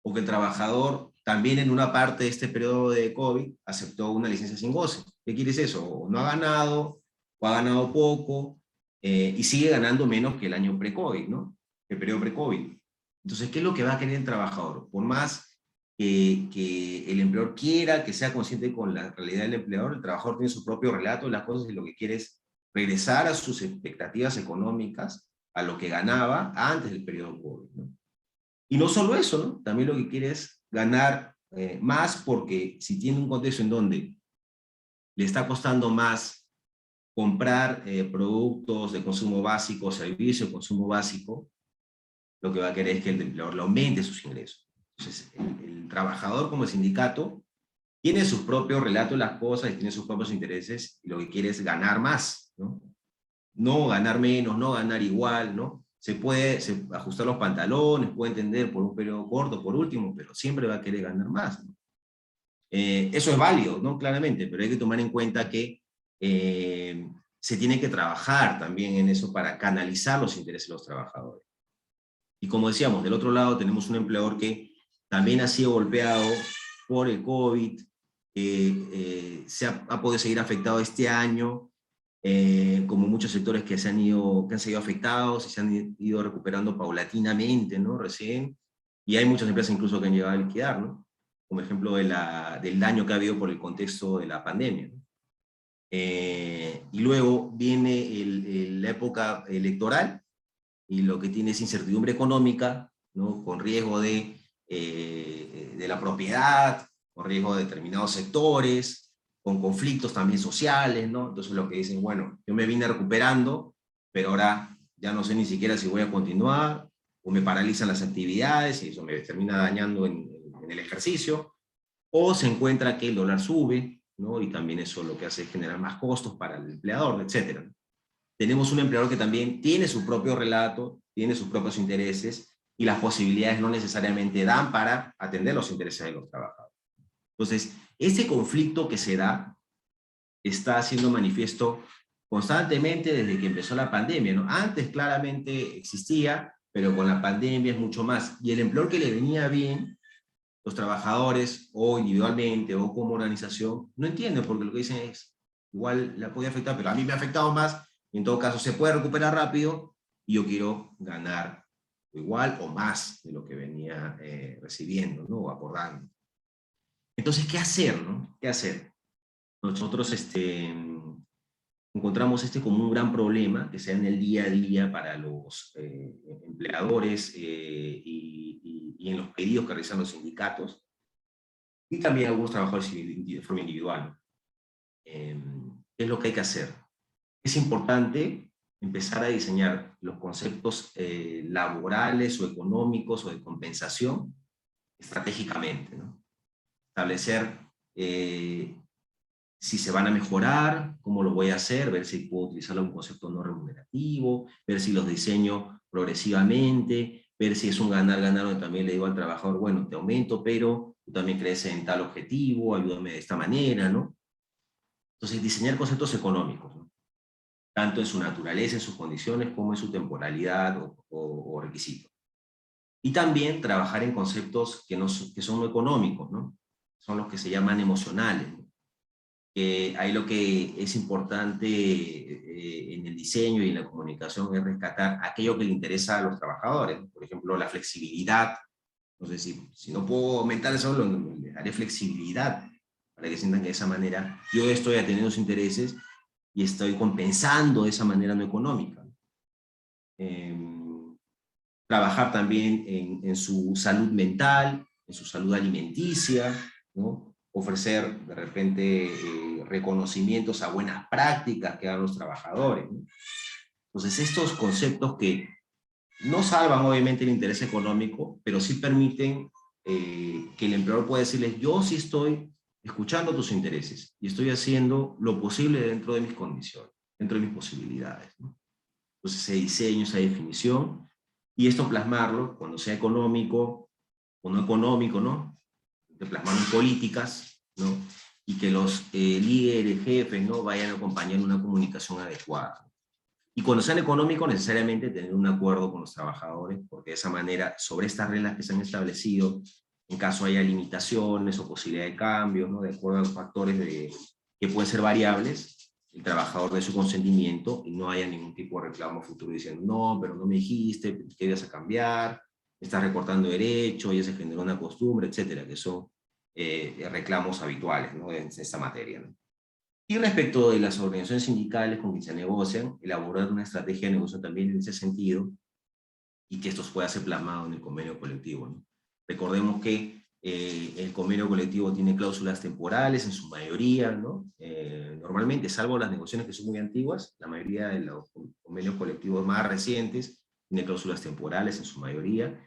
O que el trabajador también en una parte de este periodo de COVID aceptó una licencia sin goce. ¿Qué quiere decir eso? O no ha ganado, o ha ganado poco, y sigue ganando menos que el año pre-COVID, ¿no? El periodo pre-COVID. Entonces, ¿qué es lo que va a querer el trabajador? Por más que el empleador quiera, que sea consciente con la realidad del empleador, el trabajador tiene su propio relato de las cosas y lo que quiere es regresar a sus expectativas económicas, a lo que ganaba antes del periodo COVID, ¿no? Y no solo eso, ¿no? También lo que quiere es ganar más, porque si tiene un contexto en donde le está costando más comprar productos de consumo básico, servicios de consumo básico, lo que va a querer es que el empleador le aumente sus ingresos. Entonces, el trabajador como el sindicato tiene sus propios relatos de las cosas y tiene sus propios intereses, y lo que quiere es ganar más, ¿no? No ganar menos, no ganar igual, ¿no? Se puede ajustar los pantalones, puede entender por un periodo corto, por último, pero siempre va a querer ganar más, ¿no? Eso es válido, ¿no? Claramente, pero hay que tomar en cuenta que se tiene que trabajar también en eso para canalizar los intereses de los trabajadores. Y como decíamos, del otro lado tenemos un empleador que también ha sido golpeado por el COVID, ha podido seguir afectado este año, como muchos sectores que han sido afectados y se han ido recuperando paulatinamente, ¿no? Recién, y hay muchas empresas incluso que han llegado a liquidar, ¿no? Como ejemplo del daño que ha habido por el contexto de la pandemia, ¿no? Y luego viene la época electoral, y lo que tiene es incertidumbre económica, ¿no? Con riesgo de la propiedad, con riesgo de determinados sectores, con conflictos también sociales, ¿no? Entonces lo que dicen, bueno, yo me vine recuperando, pero ahora ya no sé ni siquiera si voy a continuar, o me paralizan las actividades y eso me termina dañando en el ejercicio, o se encuentra que el dólar sube, ¿no? Y también eso lo que hace es generar más costos para el empleador, etcétera. Tenemos un empleador que también tiene su propio relato, tiene sus propios intereses, y las posibilidades no necesariamente dan para atender los intereses de los trabajadores. Entonces, ese conflicto que se da está siendo manifiesto constantemente desde que empezó la pandemia, ¿no? Antes claramente existía, pero con la pandemia es mucho más. Y el empleador que le venía bien, los trabajadores, o individualmente, o como organización, no entienden, porque lo que dicen es, igual la podía afectar, pero a mí me ha afectado más, y en todo caso se puede recuperar rápido, y yo quiero ganar igual o más de lo que venía recibiendo, ¿no? O acordando. Entonces, ¿qué hacer, no? ¿Qué hacer? Nosotros encontramos como un gran problema que se da en el día a día para los empleadores, y en los pedidos que realizan los sindicatos, y también algunos trabajadores de forma individual. ¿Qué es lo que hay que hacer? Es importante empezar a diseñar los conceptos laborales o económicos o de compensación estratégicamente, ¿no? Establecer si se van a mejorar, cómo lo voy a hacer, ver si puedo utilizar un concepto no remunerativo, ver si los diseño progresivamente, ver si es un ganar-ganar, donde también le digo al trabajador, bueno, te aumento, pero tú también crees en tal objetivo, ayúdame de esta manera, ¿no? Entonces, diseñar conceptos económicos, ¿no? Tanto en su naturaleza, en sus condiciones, como en su temporalidad o requisitos. Y también trabajar en conceptos que son no económicos, ¿no? Son los que se llaman emocionales, ¿no? Ahí lo que es importante en el diseño y en la comunicación es rescatar aquello que le interesa a los trabajadores. Por ejemplo, la flexibilidad. Entonces, si no puedo aumentar eso, le daré flexibilidad para que sientan que de esa manera yo estoy atendiendo sus intereses y estoy compensando de esa manera no económica. Trabajar también en su salud mental, en su salud alimenticia, ¿no? Ofrecer de repente reconocimientos a buenas prácticas que dan los trabajadores, ¿no? Entonces, estos conceptos que no salvan obviamente el interés económico, pero sí permiten que el empleador pueda decirles, yo sí estoy escuchando tus intereses y estoy haciendo lo posible dentro de mis condiciones, dentro de mis posibilidades, ¿no? Entonces ese diseño, esa definición, y esto plasmarlo cuando sea económico o no económico, ¿no? De plasmarlo en políticas, ¿no? Y que los líderes, jefes, ¿no? Vayan acompañando una comunicación adecuada. Y cuando sean económicos, necesariamente tener un acuerdo con los trabajadores, porque de esa manera, sobre estas reglas que se han establecido, en caso haya limitaciones o posibilidad de cambios, ¿no? De acuerdo a los factores que pueden ser variables, el trabajador dé su consentimiento y no haya ningún tipo de reclamo futuro diciendo, no, pero no me dijiste, ¿qué ibas a cambiar? Estás recortando derecho, ya se generó una costumbre, etcétera, que son reclamos habituales, ¿no? En esta materia, ¿no? Y respecto de las organizaciones sindicales con quienes se negocian, elaborar una estrategia de negocio también en ese sentido y que esto pueda ser plasmado en el convenio colectivo, ¿no? Recordemos que el convenio colectivo tiene cláusulas temporales en su mayoría, ¿no? Normalmente, salvo las negociaciones que son muy antiguas, la mayoría de los convenios colectivos más recientes tiene cláusulas temporales en su mayoría,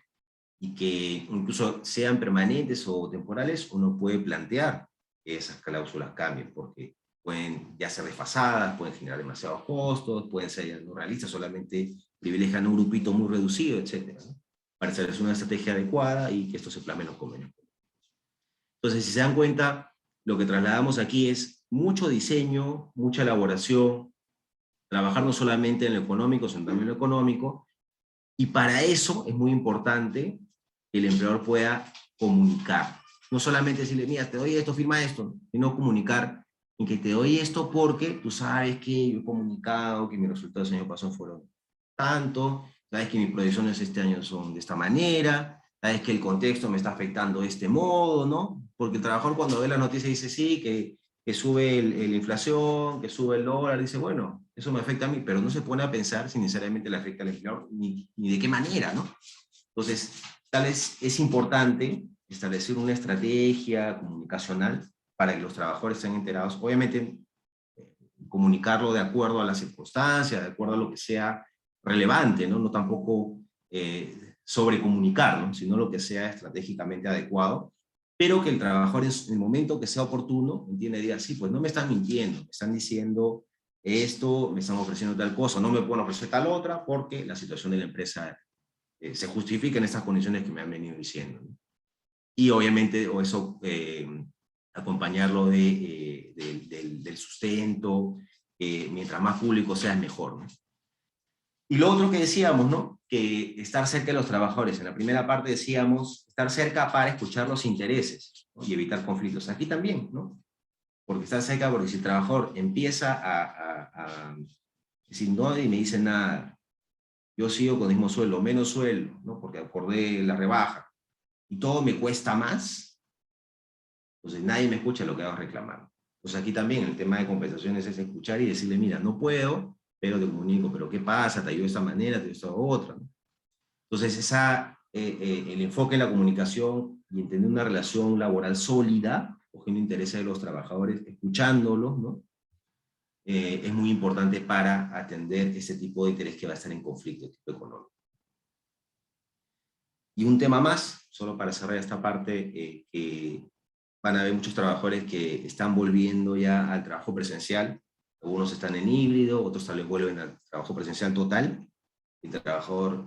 y que incluso sean permanentes o temporales, uno puede plantear que esas cláusulas cambien, porque pueden ya ser desfasadas, pueden generar demasiados costos, pueden ser ya no realistas, solamente privilegian un grupito muy reducido, etcétera, ¿no? Para establecer una estrategia adecuada y que esto se plasme en los convenios. Entonces, si se dan cuenta, lo que trasladamos aquí es mucho diseño, mucha elaboración, trabajar no solamente en lo económico, sino también en lo económico, y para eso es muy importante que el empleador pueda comunicar. No solamente decirle, mira, te doy esto, firma esto, sino comunicar en que te doy esto porque tú sabes que yo he comunicado que mis resultados el año pasado fueron tanto, sabes que mis proyecciones este año son de esta manera, sabes que el contexto me está afectando de este modo, ¿no? Porque el trabajador cuando ve la noticia dice, sí, que sube la inflación, que sube el dólar, dice, bueno, eso me afecta a mí, pero no se pone a pensar si necesariamente le afecta al empleador, ni de qué manera, ¿no? Entonces, tal vez es importante establecer una estrategia comunicacional para que los trabajadores estén enterados. Obviamente, comunicarlo de acuerdo a las circunstancias, de acuerdo a lo que sea relevante, ¿no? No tampoco sobrecomunicar, ¿no? Sino lo que sea estratégicamente adecuado, pero que el trabajador en el momento que sea oportuno, entiende, diga, sí, pues no me están mintiendo, me están diciendo esto, me están ofreciendo tal cosa, no me pueden ofrecer tal otra, porque la situación de la empresa se justifica en estas condiciones que me han venido diciendo, ¿no? Y obviamente, o eso, acompañarlo del sustento, mientras más público sea, es mejor, ¿no? Y lo otro que decíamos, ¿no? Que estar cerca de los trabajadores. En la primera parte decíamos estar cerca para escuchar los intereses, ¿no? Y evitar conflictos. Aquí también, ¿no? Porque estar cerca, porque si el trabajador empieza a decir, no, y me dice nada, yo sigo con el mismo sueldo, menos sueldo, ¿no? Porque acordé la rebaja, y todo me cuesta más, entonces nadie me escucha lo que hago reclamar. Entonces aquí también el tema de compensaciones es escuchar y decirle, mira, no puedo, pero te comunico, pero ¿qué pasa? Te ayudo de esta manera, te ayudo de esta otra, ¿no? Entonces el enfoque en la comunicación y entender una relación laboral sólida, cogiendo intereses de los trabajadores, escuchándolos, ¿no? Es muy importante para atender ese tipo de interés que va a estar en conflicto, tipo económico. Y un tema más, solo para cerrar esta parte, que van a haber muchos trabajadores que están volviendo ya al trabajo presencial. Algunos están en híbrido, otros tal vez vuelven al trabajo presencial total. El trabajador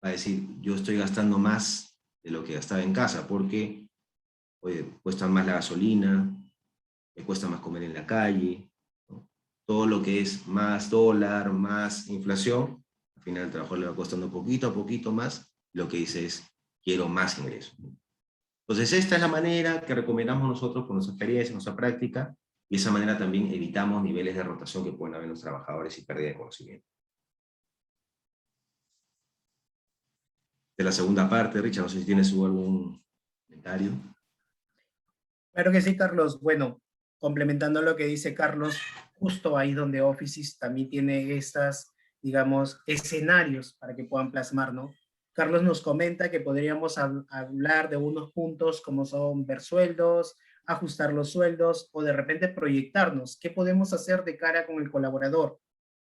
va a decir, yo estoy gastando más de lo que gastaba en casa, porque oye, cuesta más la gasolina, me cuesta más comer en la calle, ¿no? Todo lo que es más dólar, más inflación, al final el trabajador le va costando poquito a poquito más, lo que dice es, quiero más ingresos, ¿no? Entonces, esta es la manera que recomendamos nosotros con nuestra experiencia, nuestra práctica, y de esa manera también evitamos niveles de rotación que pueden haber en los trabajadores y pérdida de conocimiento. De la segunda parte, Richard, no sé si tienes algún comentario. Claro que sí, Carlos. Bueno, complementando lo que dice Carlos, justo ahí donde Offices también tiene estas, digamos, escenarios para que puedan plasmar, ¿no? Carlos nos comenta que podríamos hablar de unos puntos como son ver sueldos, ajustar los sueldos o de repente proyectarnos. ¿Qué podemos hacer de cara con el colaborador?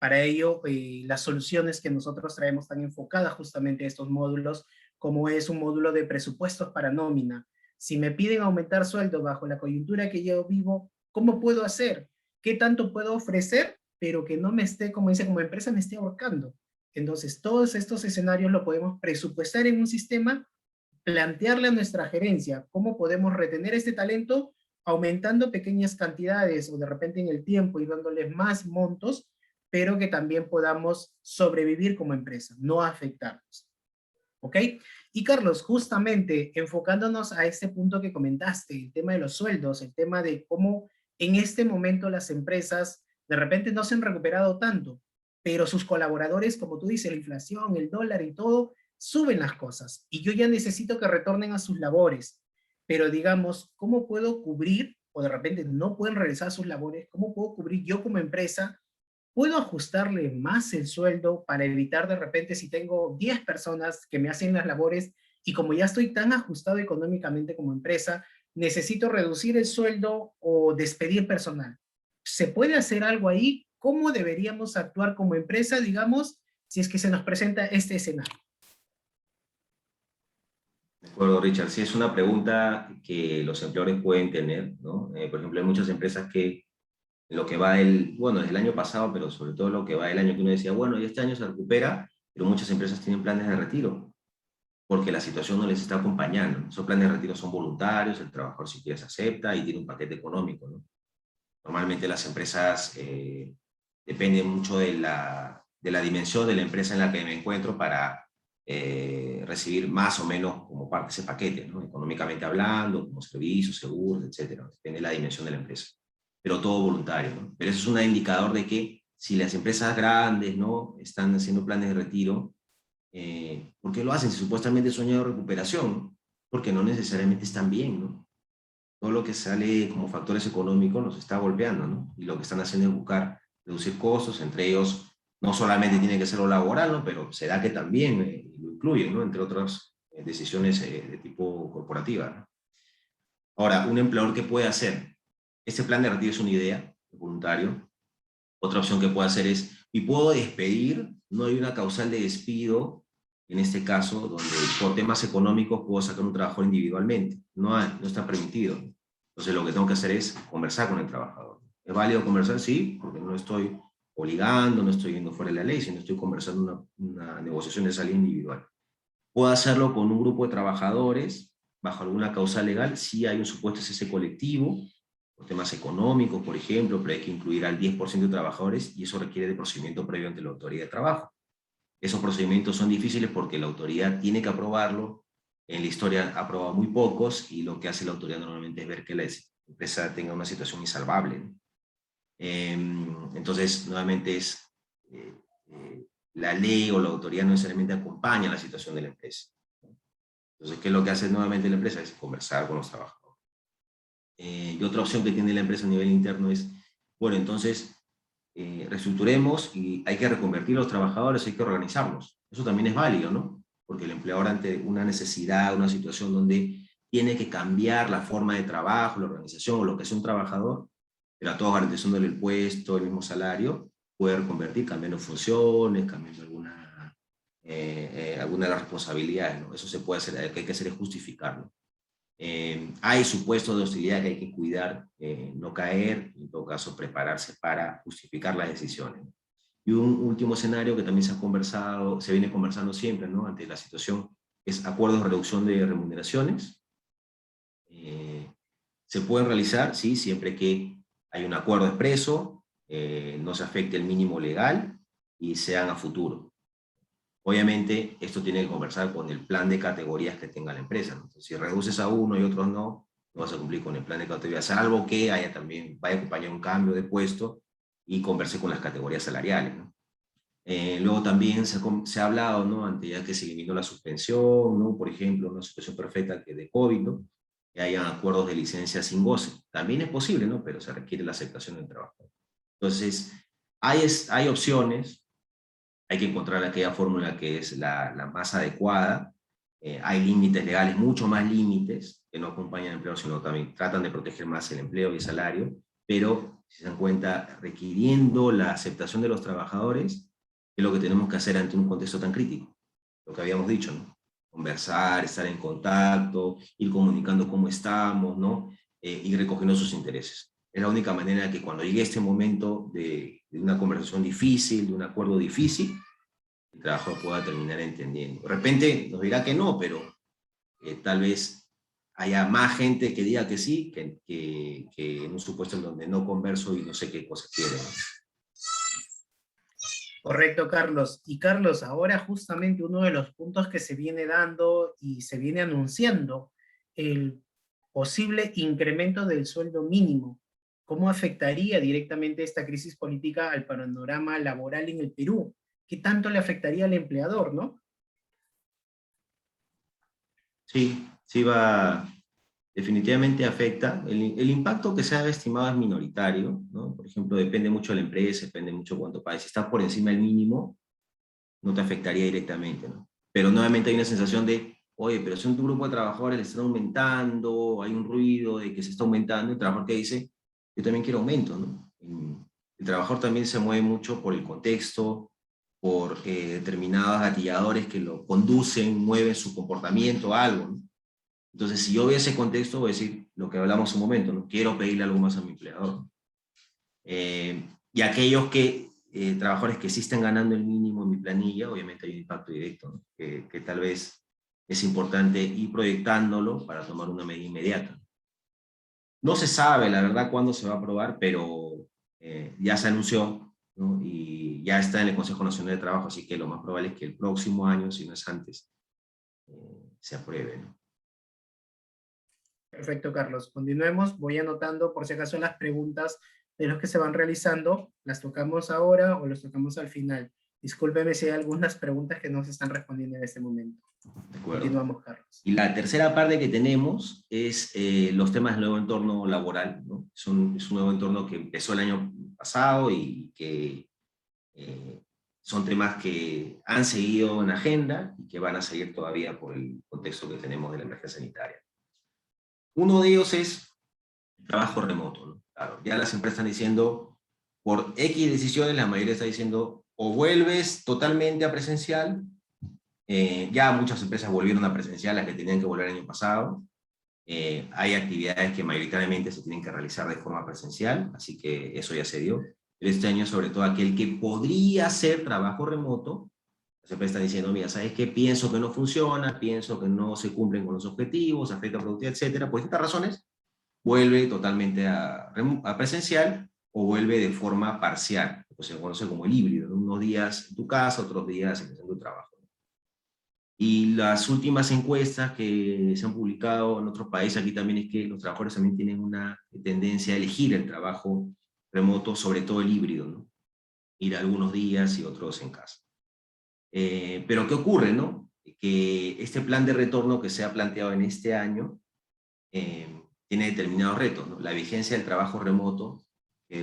Para ello, las soluciones que nosotros traemos están enfocadas justamente a estos módulos, como es un módulo de presupuestos para nómina. Si me piden aumentar sueldo bajo la coyuntura que yo vivo, ¿cómo puedo hacer? ¿Qué tanto puedo ofrecer? pero que no me esté, como dice, como empresa me esté ahorcando. Entonces, todos estos escenarios lo podemos presupuestar en un sistema, plantearle a nuestra gerencia cómo podemos retener este talento aumentando pequeñas cantidades o de repente en el tiempo y dándoles más montos, pero que también podamos sobrevivir como empresa, no afectarnos. ¿Ok? Y Carlos, justamente enfocándonos a este punto que comentaste, el tema de los sueldos, el tema de cómo en este momento las empresas de repente no se han recuperado tanto, pero sus colaboradores, como tú dices, la inflación, el dólar y todo, suben las cosas. Y yo ya necesito que retornen a sus labores. Pero digamos, ¿cómo puedo cubrir, o de repente no pueden regresar a sus labores, cómo puedo cubrir yo como empresa? ¿Puedo ajustarle más el sueldo para evitar de repente si tengo 10 personas que me hacen las labores y como ya estoy tan ajustado económicamente como empresa, necesito reducir el sueldo o despedir personal? ¿Se puede hacer algo ahí? ¿Cómo deberíamos actuar como empresa, digamos, si es que se nos presenta este escenario? De acuerdo, Richard. Sí, es una pregunta que los empleadores pueden tener, ¿no? Por ejemplo, hay muchas empresas que lo que va bueno, desde el año pasado, pero sobre todo lo que va del año que uno decía, bueno, y este año se recupera, pero muchas empresas tienen planes de retiro, porque la situación no les está acompañando. Esos planes de retiro son voluntarios, el trabajador si quiere se acepta y tiene un paquete económico, ¿no? Normalmente las empresas dependen mucho de la dimensión de la empresa en la que me encuentro para recibir más o menos como parte de ese paquete, ¿no? Económicamente hablando, como servicios, seguros, etcétera. Depende de la dimensión de la empresa. Pero todo voluntario, ¿no? Pero eso es un indicador de que si las empresas grandes, ¿no?, están haciendo planes de retiro, ¿por qué lo hacen? Si supuestamente sueñan de recuperación, porque no necesariamente están bien, ¿no? Todo lo que sale como factores económicos nos está golpeando, ¿no? Y lo que están haciendo es buscar reducir costos, entre ellos no solamente tiene que ser lo laboral, ¿no?, pero será que también lo incluyen, ¿no?, entre otras decisiones de tipo corporativa, ¿no? Ahora, un empleador, ¿qué puede hacer? Este plan de retiro es una idea, voluntario. Otra opción que puede hacer es, y puedo despedir, no hay una causal de despido, en este caso, donde por temas económicos puedo sacar un trabajador individualmente. No está permitido. Entonces lo que tengo que hacer es conversar con el trabajador. ¿Es válido conversar? Sí, porque no estoy obligando, no estoy yendo fuera de la ley, sino estoy conversando una negociación de salida individual. Puedo hacerlo con un grupo de trabajadores, bajo alguna causa legal, si hay un supuesto cese colectivo, por temas económicos, por ejemplo, pero hay que incluir al 10% de trabajadores y eso requiere de procedimiento previo ante la autoridad de trabajo. Esos procedimientos son difíciles porque la autoridad tiene que aprobarlo. En la historia ha aprobado muy pocos y lo que hace la autoridad normalmente es ver que la empresa tenga una situación insalvable, ¿no? Entonces, nuevamente eh, eh, la ley o la autoridad no necesariamente acompaña la situación de la empresa. Entonces, ¿qué es lo que hace nuevamente la empresa? Es conversar con los trabajadores. Y otra opción que tiene la empresa a nivel interno es, bueno, entonces reestructuremos y hay que reconvertir a los trabajadores, hay que organizarlos. Eso también es válido, ¿no? Porque el empleador ante una necesidad, una situación donde tiene que cambiar la forma de trabajo, la organización o lo que sea un trabajador, pero a todos garantizándole el puesto, el mismo salario, puede reconvertir cambiando funciones, cambiando alguna de las responsabilidades, ¿no? Eso se puede hacer, lo que hay que hacer es justificarlo. Hay supuestos de hostilidad que hay que cuidar, no caer, en todo caso prepararse para justificar las decisiones. Y un último escenario que también se viene conversando siempre, ¿no?, ante la situación, es acuerdos de reducción de remuneraciones. Se pueden realizar, sí, siempre que hay un acuerdo expreso, no se afecte el mínimo legal y sean a futuro. Obviamente, esto tiene que conversar con el plan de categorías que tenga la empresa, ¿no? Entonces, si reduces a uno y otros no, no vas a cumplir con el plan de categorías, salvo que vaya acompañado un cambio de puesto y converse con las categorías salariales, ¿no? Luego también se ha hablado, ¿no?, ante ya que se eliminó la suspensión, ¿no?, por ejemplo, una suspensión perfecta que de COVID, ¿no?, que hayan acuerdos de licencia sin goce. También es posible, ¿no?, pero se requiere la aceptación del trabajador. Entonces, hay opciones. Hay que encontrar aquella fórmula que es la más adecuada. Hay límites legales, mucho más límites, que no acompañan al empleo, sino también tratan de proteger más el empleo y el salario, pero, si se dan cuenta, requiriendo la aceptación de los trabajadores, es lo que tenemos que hacer ante un contexto tan crítico. Lo que habíamos dicho, ¿no? Conversar, estar en contacto, ir comunicando cómo estamos, ¿no? Ir recogiendo sus intereses. Es la única manera que cuando llegue este momento de una conversación difícil, de un acuerdo difícil, el trabajo pueda terminar entendiendo. De repente nos dirá que no, pero tal vez haya más gente que diga que sí, que en un supuesto en donde no converso y no sé qué cosas quieren. Correcto, Carlos. Y Carlos, ahora justamente uno de los puntos que se viene dando y se viene anunciando, el posible incremento del sueldo mínimo. ¿Cómo afectaría directamente esta crisis política al panorama laboral en el Perú? ¿Qué tanto le afectaría al empleador, no? Sí, definitivamente afecta. El impacto que se ha estimado es minoritario, ¿no? Por ejemplo, depende mucho de la empresa, depende mucho cuánto pagues. Si estás por encima del mínimo, no te afectaría directamente, ¿no? Pero nuevamente hay una sensación de, oye, pero si un grupo de trabajadores le están aumentando, hay un ruido de que se está aumentando, el trabajador que dice, yo también quiero aumento, ¿no? El trabajador también se mueve mucho por el contexto, por determinados gatilladores que lo conducen, mueven su comportamiento, algo, ¿no? Entonces, si yo veo ese contexto, voy a decir lo que hablamos un momento, ¿no? Quiero pedirle algo más a mi empleador. Y aquellos trabajadores que sí están ganando el mínimo en mi planilla, obviamente hay un impacto directo, ¿no? Que tal vez es importante ir proyectándolo para tomar una medida inmediata. No se sabe, la verdad, cuándo se va a aprobar, pero ya se anunció, ¿no? Y ya está en el Consejo Nacional de Trabajo, así que lo más probable es que el próximo año, si no es antes, se apruebe, ¿no? Perfecto, Carlos. Continuemos. Voy anotando por si acaso las preguntas de los que se van realizando. ¿Las tocamos ahora o las tocamos al final? Discúlpeme si hay algunas preguntas que no se están respondiendo en este momento. De acuerdo. Continuamos, Carlos. Y la tercera parte que tenemos es los temas del nuevo entorno laboral, ¿no? Es un nuevo entorno que empezó el año pasado y que son temas que han seguido en agenda y que van a seguir todavía por el contexto que tenemos de la emergencia sanitaria. Uno de ellos es el trabajo remoto, ¿no? Claro, ya las empresas están diciendo, por X decisiones, la mayoría está diciendo, o vuelves totalmente a presencial, ya muchas empresas volvieron a presencial, las que tenían que volver el año pasado. Hay actividades que mayoritariamente se tienen que realizar de forma presencial, así que eso ya se dio. Pero este año, sobre todo, aquel que podría hacer trabajo remoto, las empresas están diciendo, mira, ¿sabes qué? Pienso que no funciona, pienso que no se cumplen con los objetivos, afecta a productividad, etcétera. Por estas razones, vuelve totalmente a presencial o vuelve de forma parcial, que se conoce como el híbrido, ¿no? Unos días en tu casa, otros días en tu trabajo. Y las últimas encuestas que se han publicado en otros países, aquí también es que los trabajadores también tienen una tendencia a elegir el trabajo remoto, sobre todo el híbrido, ¿no? Ir algunos días y otros en casa. Pero ¿qué ocurre, no? Que este plan de retorno que se ha planteado en este año tiene determinados retos, ¿no? La vigencia del trabajo remoto,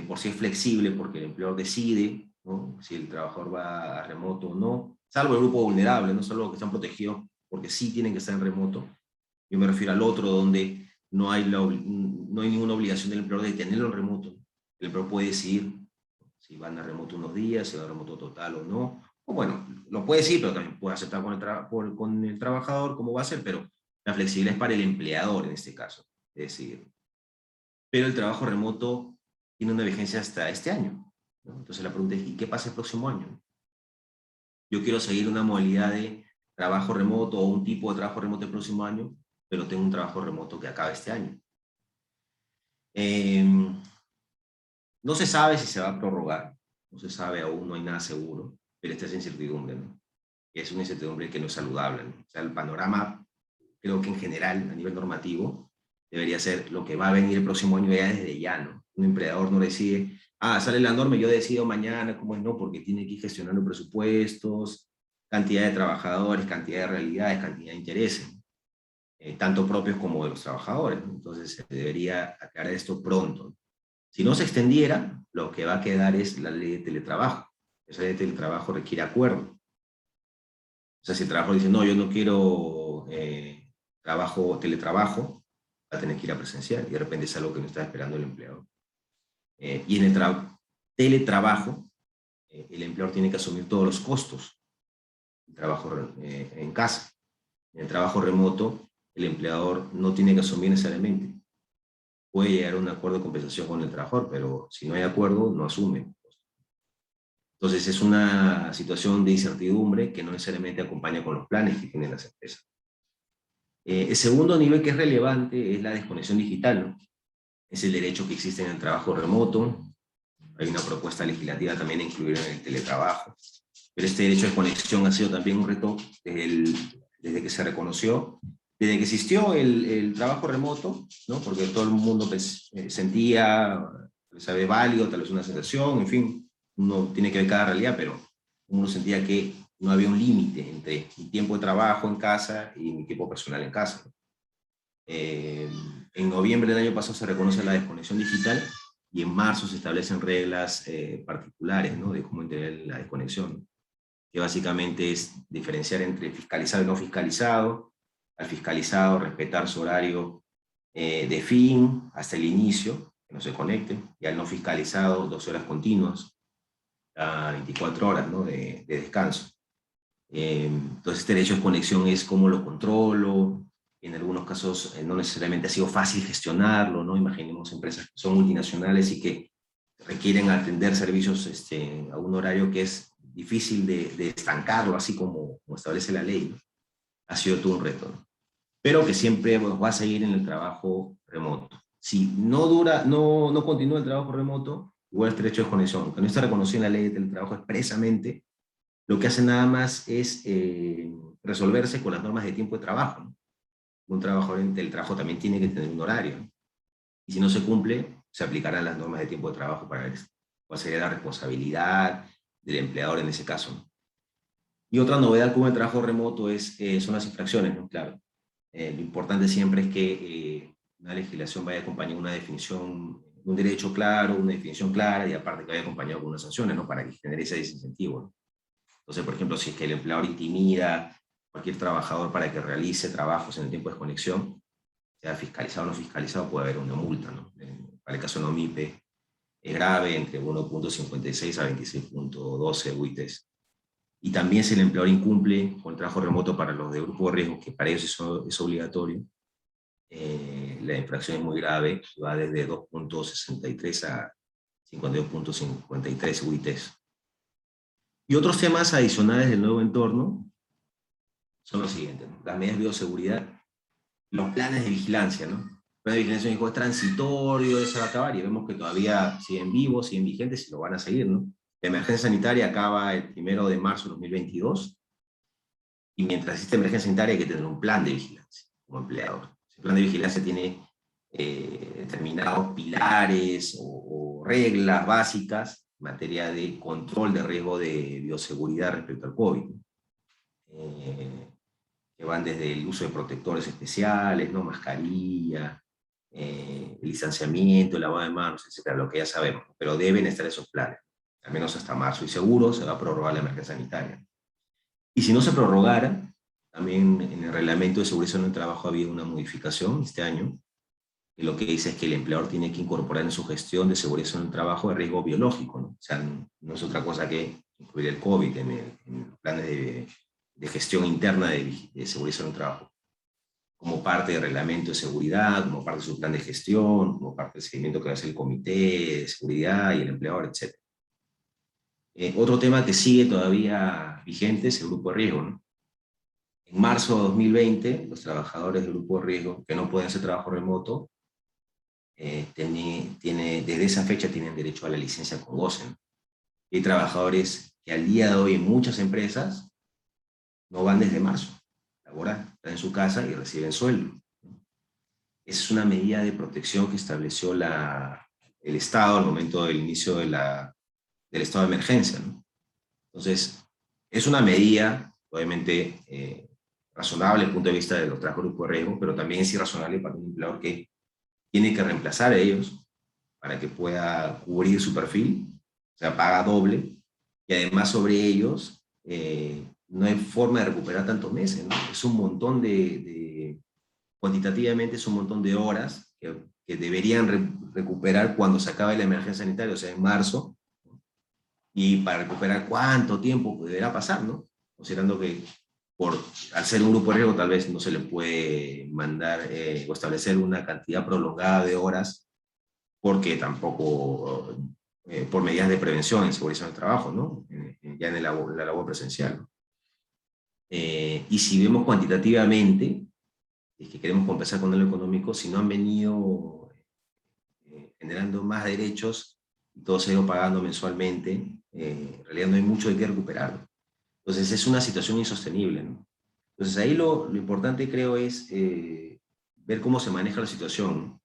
por sí es flexible porque el empleador decide, ¿no? Si el trabajador va a remoto o no, salvo el grupo vulnerable, no solo los que están protegidos porque sí tienen que estar en remoto. Yo me refiero al otro donde no hay ninguna obligación del empleador de tenerlo en remoto. El empleador puede decidir si van a remoto unos días, si va a remoto total o no. O bueno, lo puede decir, pero también puede aceptar con el trabajador cómo va a ser, pero la flexibilidad es para el empleador en este caso, es decir. Pero el trabajo remoto tiene una vigencia hasta este año, ¿no? Entonces la pregunta es, ¿y qué pasa el próximo año? Yo quiero seguir una modalidad de trabajo remoto o un tipo de trabajo remoto el próximo año, pero tengo un trabajo remoto que acaba este año. No se sabe si se va a prorrogar, no se sabe aún, no hay nada seguro, pero esta es incertidumbre, ¿no? Y es una incertidumbre que no es saludable, ¿no? O sea, el panorama, creo que en general, a nivel normativo, debería ser lo que va a venir el próximo año ya desde ya, ¿no? Un empleador no decide, sale la norma, yo decido mañana, ¿cómo es? No, porque tiene que ir gestionando presupuestos, cantidad de trabajadores, cantidad de realidades, cantidad de intereses, tanto propios como de los trabajadores, ¿no? Entonces se debería aclarar esto pronto. Si no se extendiera, lo que va a quedar es la ley de teletrabajo. Esa ley de teletrabajo requiere acuerdo. O sea, si el trabajador dice, no, yo no quiero teletrabajo, va a tener que ir a presencial y de repente es algo que no está esperando el empleador. Y en el teletrabajo, el empleador tiene que asumir todos los costos del trabajo en casa. En el trabajo remoto, el empleador no tiene que asumir necesariamente. puede llegar a un acuerdo de compensación con el trabajador, pero si no hay acuerdo, no asume. Entonces es una situación de incertidumbre que no necesariamente acompaña con los planes que tienen las empresas. El segundo nivel que es relevante es la desconexión digital, ¿no? Es el derecho que existe en el trabajo remoto. Hay una propuesta legislativa también a incluir en el teletrabajo. Pero este derecho de conexión ha sido también un reto desde que se reconoció, desde que existió el trabajo remoto, ¿no? Porque todo el mundo pues, sentía, sabe, válido, tal vez una sensación, en fin, uno tiene que ver cada realidad, pero uno sentía que no había un límite entre mi tiempo de trabajo en casa y mi tiempo personal en casa. En noviembre del año pasado se reconoce la desconexión digital y en marzo se establecen reglas particulares, ¿no? De cómo entender la desconexión, que básicamente es diferenciar entre fiscalizado y no fiscalizado. Al fiscalizado respetar su horario de fin hasta el inicio, que no se conecte, y al no fiscalizado 12 horas continuas, a 24 horas, ¿no? de descanso. Entonces este derecho de conexión es cómo lo controlo. En algunos casos no necesariamente ha sido fácil gestionarlo, ¿no? Imaginemos empresas que son multinacionales y que requieren atender servicios a un horario que es difícil de estancarlo, así como establece la ley, ¿no? Ha sido todo un reto, ¿no? Pero que siempre va a seguir en el trabajo remoto. Si no continúa el trabajo remoto, igual este derecho de conexión, aunque no está reconocido en la ley del trabajo expresamente, lo que hace nada más es resolverse con las normas de tiempo de trabajo, ¿no? Un trabajador del trabajo también tiene que tener un horario, ¿no? Y si no se cumple, se aplicarán las normas de tiempo de trabajo para esto. ¿Cuál sería la responsabilidad del empleador en ese caso, ¿no? Y otra novedad con el trabajo remoto son las infracciones, ¿no? Claro. Lo importante siempre es que una legislación vaya acompañada de una definición, un derecho claro, una definición clara, y aparte que vaya acompañado con unas sanciones, ¿no? Para que genere ese desincentivo, ¿no? Entonces, por ejemplo, si es que el empleador intimida a cualquier trabajador para que realice trabajos en el tiempo de desconexión, sea fiscalizado o no fiscalizado, puede haber una multa, ¿no? Para el caso de NOMIPE es grave, entre 1.56 a 26.12 UITs. Y también si el empleador incumple con el trabajo remoto para los de grupo de riesgo, que para ellos es obligatorio, la infracción es muy grave, va desde 2.63 a 52.53 UITs. Y otros temas adicionales del nuevo entorno son los siguientes, ¿no? Las medidas de bioseguridad, los planes de vigilancia, ¿no? El plan de vigilancia es transitorio, eso va a acabar, y vemos que todavía siguen vivos, siguen vigentes y lo van a seguir, ¿no? La emergencia sanitaria acaba el 1 de marzo de 2022, y mientras existe emergencia sanitaria hay que tener un plan de vigilancia como empleador. Ese plan de vigilancia tiene determinados pilares o reglas básicas en materia de control de riesgo de bioseguridad respecto al COVID, ¿no? Que van desde el uso de protectores especiales, ¿no? Mascarilla, el distanciamiento, el lavado de manos, etcétera, lo que ya sabemos, pero deben estar esos planes, al menos hasta marzo, y seguro se va a prorrogar la emergencia sanitaria. Y si no se prorrogara, también en el reglamento de seguridad en el trabajo había una modificación este año, que lo que dice es que el empleador tiene que incorporar en su gestión de seguridad en el trabajo el riesgo biológico, ¿no? O sea, no es otra cosa que incluir el COVID en planes de gestión interna de seguridad en el trabajo, como parte del reglamento de seguridad, como parte de su plan de gestión, como parte del seguimiento que va a hacer el comité de seguridad y el empleador, etc. Otro tema que sigue todavía vigente es el grupo de riesgo, ¿no? En marzo de 2020, los trabajadores del grupo de riesgo que no pueden hacer trabajo remoto, desde esa fecha tienen derecho a la licencia con goce, ¿no? Hay trabajadores que al día de hoy en muchas empresas no van desde marzo a laborar, están en su casa y reciben sueldo. Esa es una medida de protección que estableció el Estado al momento del inicio del estado de emergencia, ¿no? Entonces, es una medida, obviamente, razonable desde el punto de vista de los trabajadores de grupo de riesgo, pero también es irrazonable para un empleador que tiene que reemplazar a ellos para que pueda cubrir su perfil, o sea, paga doble, y además sobre ellos no hay forma de recuperar tantos meses, ¿no? Es un montón cuantitativamente es un montón de horas que deberían recuperar cuando se acabe la emergencia sanitaria, o sea, en marzo, y para recuperar cuánto tiempo deberá pasar, ¿no? Considerando que al ser un grupo de riesgo, tal vez no se le puede mandar o establecer una cantidad prolongada de horas, porque tampoco, por medidas de prevención en seguridad del trabajo, ¿no? Ya en la labor presencial, ¿no? Y si vemos cuantitativamente, es que queremos compensar con lo económico, si no han venido generando más derechos y todo se ha ido pagando mensualmente, en realidad no hay mucho de qué recuperar. Entonces es una situación insostenible, ¿no? Entonces ahí lo importante creo es ver cómo se maneja la situación, ¿no?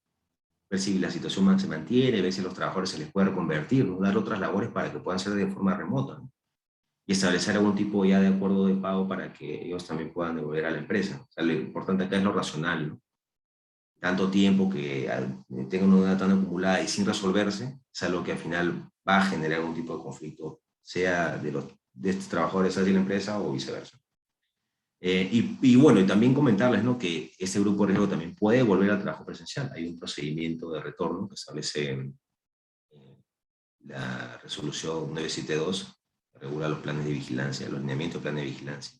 Ver si la situación se mantiene, ver si a los trabajadores se les puede reconvertir, ¿no? Dar otras labores para que puedan ser de forma remota, ¿no? Y establecer algún tipo ya de acuerdo de pago para que ellos también puedan devolver a la empresa. O sea, lo importante acá es lo racional, ¿no? Tanto tiempo que tengan una deuda tan acumulada y sin resolverse, es algo que al final va a generar algún tipo de conflicto, sea de estos trabajadores hacia la empresa o viceversa. Y bueno, y también comentarles, ¿no?, que este grupo de riesgo también puede volver al trabajo presencial. Hay un procedimiento de retorno que establece la resolución 972, que regula los planes de vigilancia, los lineamientos de planes de vigilancia.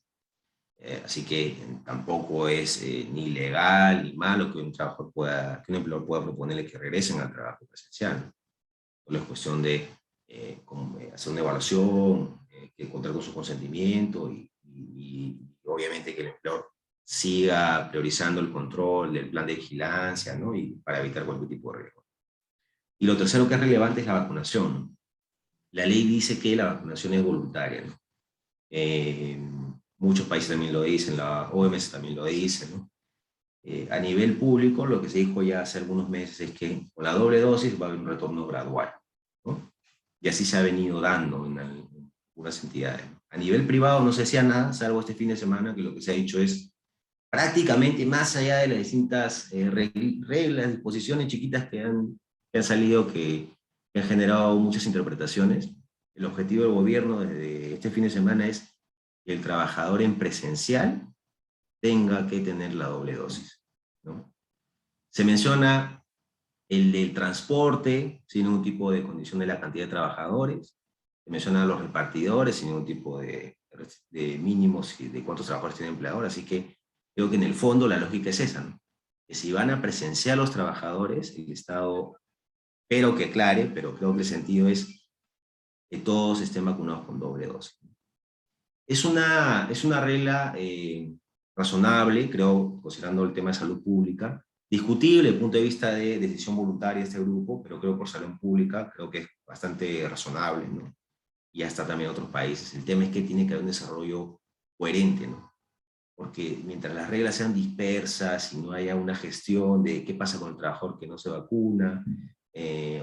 Así que tampoco es ni legal ni malo que un empleador pueda proponerle que regresen al trabajo presencial. Solo es cuestión de hacer una evaluación, que contar con su consentimiento y obviamente que el empleador siga priorizando el control del plan de vigilancia, ¿no? Y para evitar cualquier tipo de riesgo. Y lo tercero que es relevante es la vacunación, ¿no? La ley dice que la vacunación es voluntaria, ¿no? Muchos países también lo dicen, la OMS también lo dice, ¿no? A nivel público, lo que se dijo ya hace algunos meses es que con la doble dosis va a haber un retorno gradual, ¿no? Y así se ha venido dando en algunas entidades. A nivel privado no se decía nada, salvo este fin de semana, que lo que se ha dicho es prácticamente más allá de las distintas reglas, disposiciones chiquitas que han salido, que han generado muchas interpretaciones. El objetivo del gobierno desde este fin de semana es que el trabajador en presencial tenga que tener la doble dosis, ¿no? Se menciona el del transporte, sin ningún tipo de condición de la cantidad de trabajadores. Se menciona a los repartidores, sin ningún tipo de mínimos y de cuántos trabajadores tiene el empleador. Así que creo que en el fondo la lógica es esa, ¿no? Que si van a presenciar los trabajadores, el Estado, pero que aclare, pero creo que el sentido es que todos estén vacunados con doble dosis. Es una regla razonable, creo, considerando el tema de salud pública, discutible desde el punto de vista de decisión voluntaria de este grupo, pero creo que por salud pública creo que es bastante razonable, ¿no? Y hasta también en otros países. El tema es que tiene que haber un desarrollo coherente, ¿no? Porque mientras las reglas sean dispersas y no haya una gestión de qué pasa con el trabajador que no se vacuna,